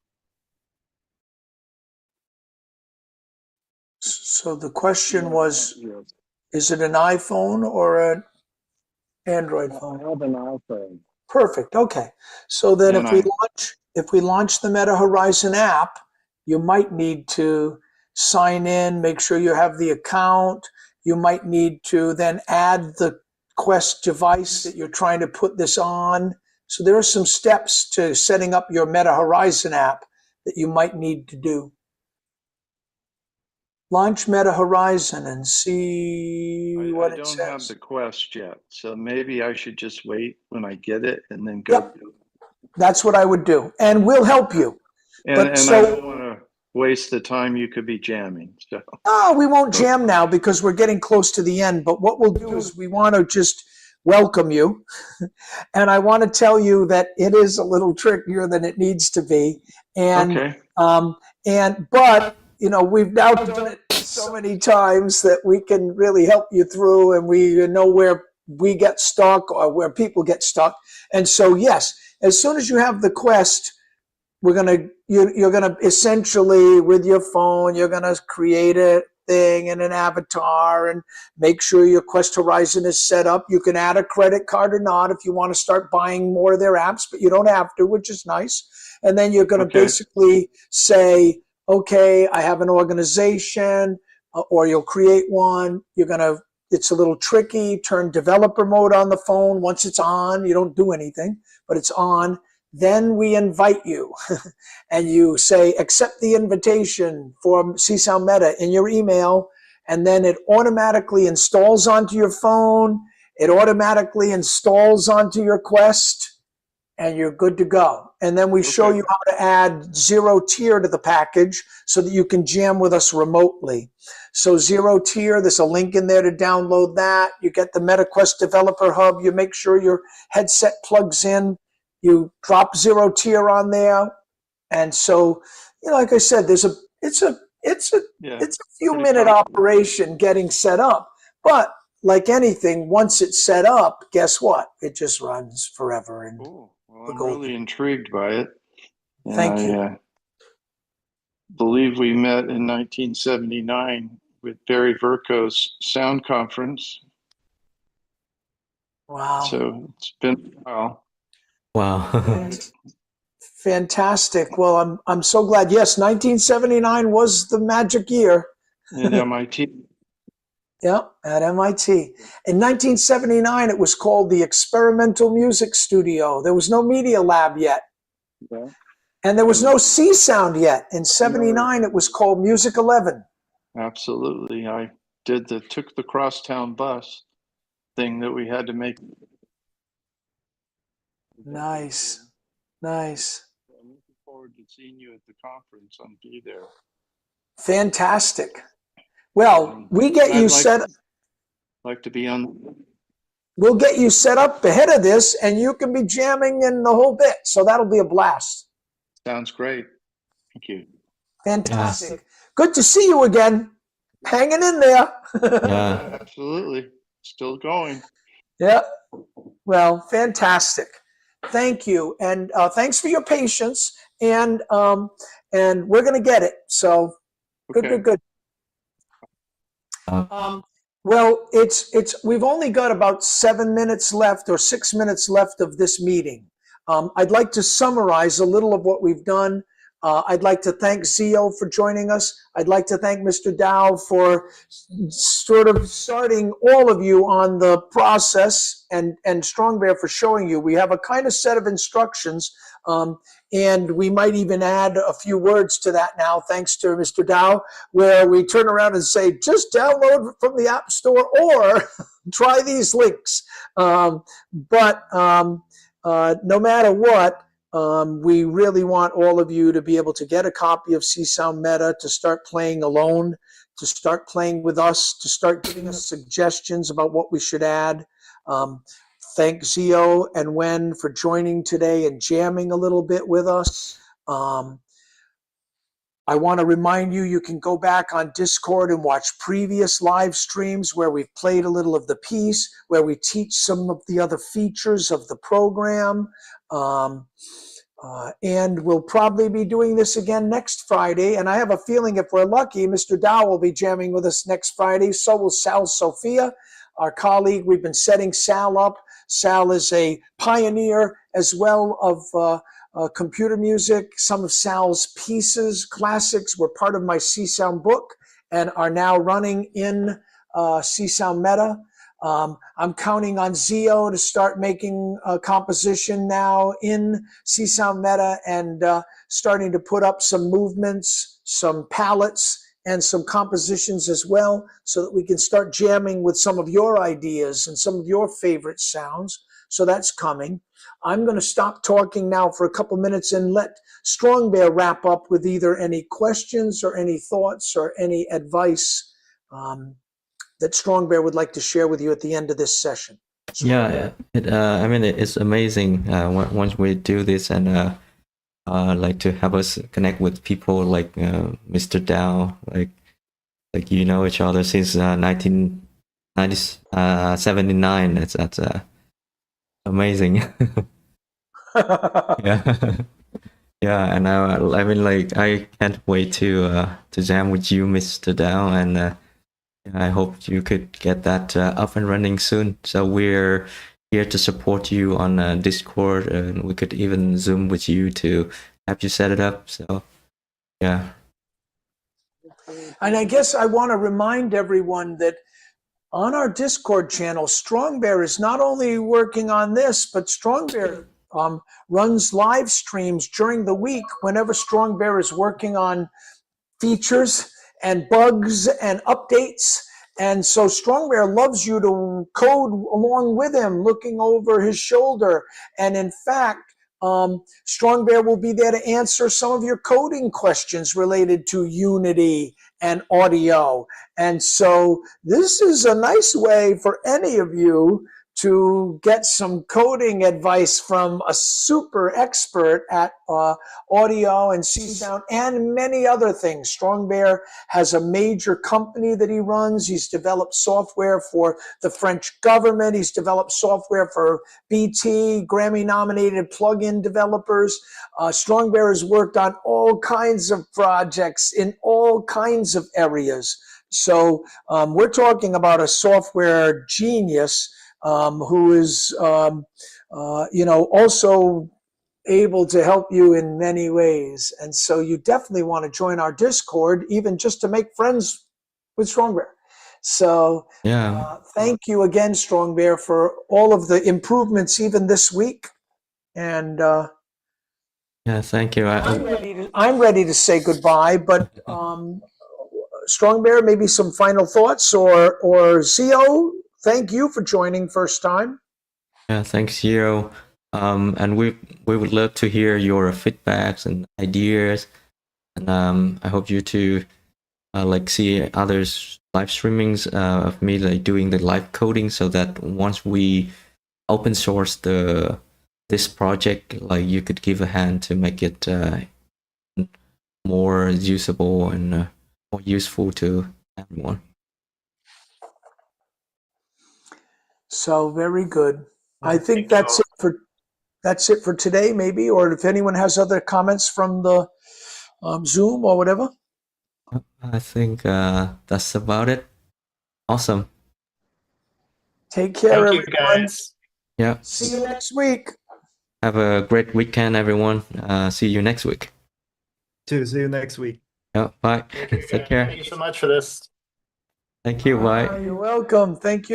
So the question Yeah, was, yes. is it an iPhone or an Android I phone? have an iPhone. Perfect. Okay. So then and if we launch the Meta Horizon app, you might need to sign in, make sure you have the account. You might need to then add the Quest device that you're trying to put this on. So there are some steps to setting up your Meta Horizon app that you might need to do. Launch Meta Horizon and see I what it don't have says. the Quest yet, so maybe I should just wait when I get it and then go. Yep, that's what I would do. And we'll help you. But And I don't want to waste the time you could be jamming. So we won't jam now because we're getting close to the end. But what we'll do is we want to just welcome you. And I want to tell you that it is a little trickier than it needs to be. And, okay, but, you know, we've now done it so many times that we can really help you through, and we know where we get stuck or where people get stuck. And so, yes, as soon as you have the Quest, you're gonna essentially, with your phone, you're gonna create a thing and an avatar and make sure your Quest Horizon is set up. You can add a credit card or not if you want to start buying more of their apps, but you don't have to, which is nice. And then you're gonna okay, basically say, okay, I have an organization, or you'll create one. It's a little tricky. Turn developer mode on the phone. Once it's on, you don't do anything, but it's on. Then we invite you and you say, accept the invitation for CsoundMeta in your email. And then it automatically installs onto your phone. It automatically installs onto your Quest, and you're good to go. And then we show okay, you how to add zero tier to the package so that you can jam with us remotely. So zero tier, there's a link in there to download that. You get the MetaQuest Developer Hub. You make sure your headset plugs in. You drop zero tier on there. And so, you know, like I said, it's a yeah, few pretty minute comfortable. operation getting set up. But like anything, once it's set up, guess what? It just runs forever. And Cool. Well, we're I'm golden. really intrigued by it, and Thank you. I believe we met in 1979 with Barry Vercoe's Sound Conference. Wow. So it's been a while. wow. Fantastic. Well, I'm so glad. Yes, 1979 was the magic year. At MIT. Yeah, at MIT. In 1979, it was called the Experimental Music Studio. There was no Media Lab yet. Yeah. And there was no Csound yet. In 79, it was called Music 11. Absolutely. I took the crosstown bus thing that we had to make. Nice. Nice. I'm looking forward to seeing you at the conference. I'll be there. Fantastic. Well, we get you set. Like to be on. We'll get you set up ahead of this, and you can be jamming in the whole bit. So that'll be a blast. Sounds great. Thank you. Fantastic. Good to see you again. Hanging in there. Yeah. Absolutely. Still going. Yeah. Well, fantastic. Thank you, and thanks for your patience. And we're gonna get it. So good, Okay. good. Well, we've only got about 7 minutes left or 6 minutes left of this meeting. I'd like to summarize a little of what we've done. I'd like to thank Zio for joining us. I'd like to thank Mr. Dow for sort of starting all of you on the process, and Strong Bear for showing you. We have a kind of set of instructions, and we might even add a few words to that now, thanks to Mr. Dow, where we turn around and say, just download from the App Store or try these links. But no matter what, we really want all of you to be able to get a copy of CsoundMeta, to start playing alone, to start playing with us, to start giving us suggestions about what we should add. Thank Zio and Wen for joining today and jamming a little bit with us. I want to remind you, you can go back on Discord and watch previous live streams where we've played a little of the piece, where we teach some of the other features of the program. And we'll probably be doing this again next Friday. And I have a feeling if we're lucky, Mr. Dow will be jamming with us next Friday. So will Sal Sophia, our colleague. We've been setting Sal up. Sal is a pioneer as well of computer music. Some of Sal's pieces, classics, were part of my Csound book and are now running in CsoundMeta. I'm counting on Zio to start making a composition now in CsoundMeta and starting to put up some movements, some palettes, and some compositions as well, so that we can start jamming with some of your ideas and some of your favorite sounds. So that's coming. I'm going to stop talking now for a couple minutes and let Strong Bear wrap up with either any questions or any thoughts or any advice that Strong Bear would like to share with you at the end of this session. Yeah, I mean, it's amazing once we do this and like to have us connect with people like Mr. Dow, like you know each other since 1979. That's amazing. Yeah. Yeah, and I mean, like, I can't wait to jam with you, Mr. Dow, and I hope you could get that up and running soon. So we're here to support you on Discord, and we could even Zoom with you to help you set it up. So, yeah. And I guess I want to remind everyone that on our Discord channel, Strong Bear is not only working on this, but Strong Bear runs live streams during the week whenever Strong Bear is working on features and bugs and updates. And so Strong Bear loves you to code along with him, looking over his shoulder. And in fact, Strong Bear will be there to answer some of your coding questions related to Unity and audio. And so this is a nice way for any of you to get some coding advice from a super expert at audio and Csound and many other things. Strong Bear has a major company that he runs. He's developed software for the French government. He's developed software for BT, Grammy-nominated plugin developers. Strong Bear has worked on all kinds of projects in all kinds of areas. So we're talking about a software genius who is, also able to help you in many ways. And so you definitely want to join our Discord, even just to make friends with Strong Bear. So Yeah. thank you again, Strong Bear, for all of the improvements even this week. And Yeah, thank you. I'm ready to say goodbye, but Strong Bear, maybe some final thoughts, or Zio, thank you for joining first time. Yeah, thanks, Hero. And we would love to hear your feedbacks and ideas. And I hope you to like see others live streamings of me like doing the live coding, so that once we open source this project, like you could give a hand to make it more usable and more useful to everyone. So very good. I think that's it for today, maybe. Or if anyone has other comments from the Zoom or whatever. I think that's about it. Awesome. Take care, Thank you, everyone. guys. Yeah. See you next week. Have a great weekend, everyone. See you next week. See you next week. Yeah. Bye. Take care. Thank you so much for this. Thank you. Bye. You're welcome. Thank you.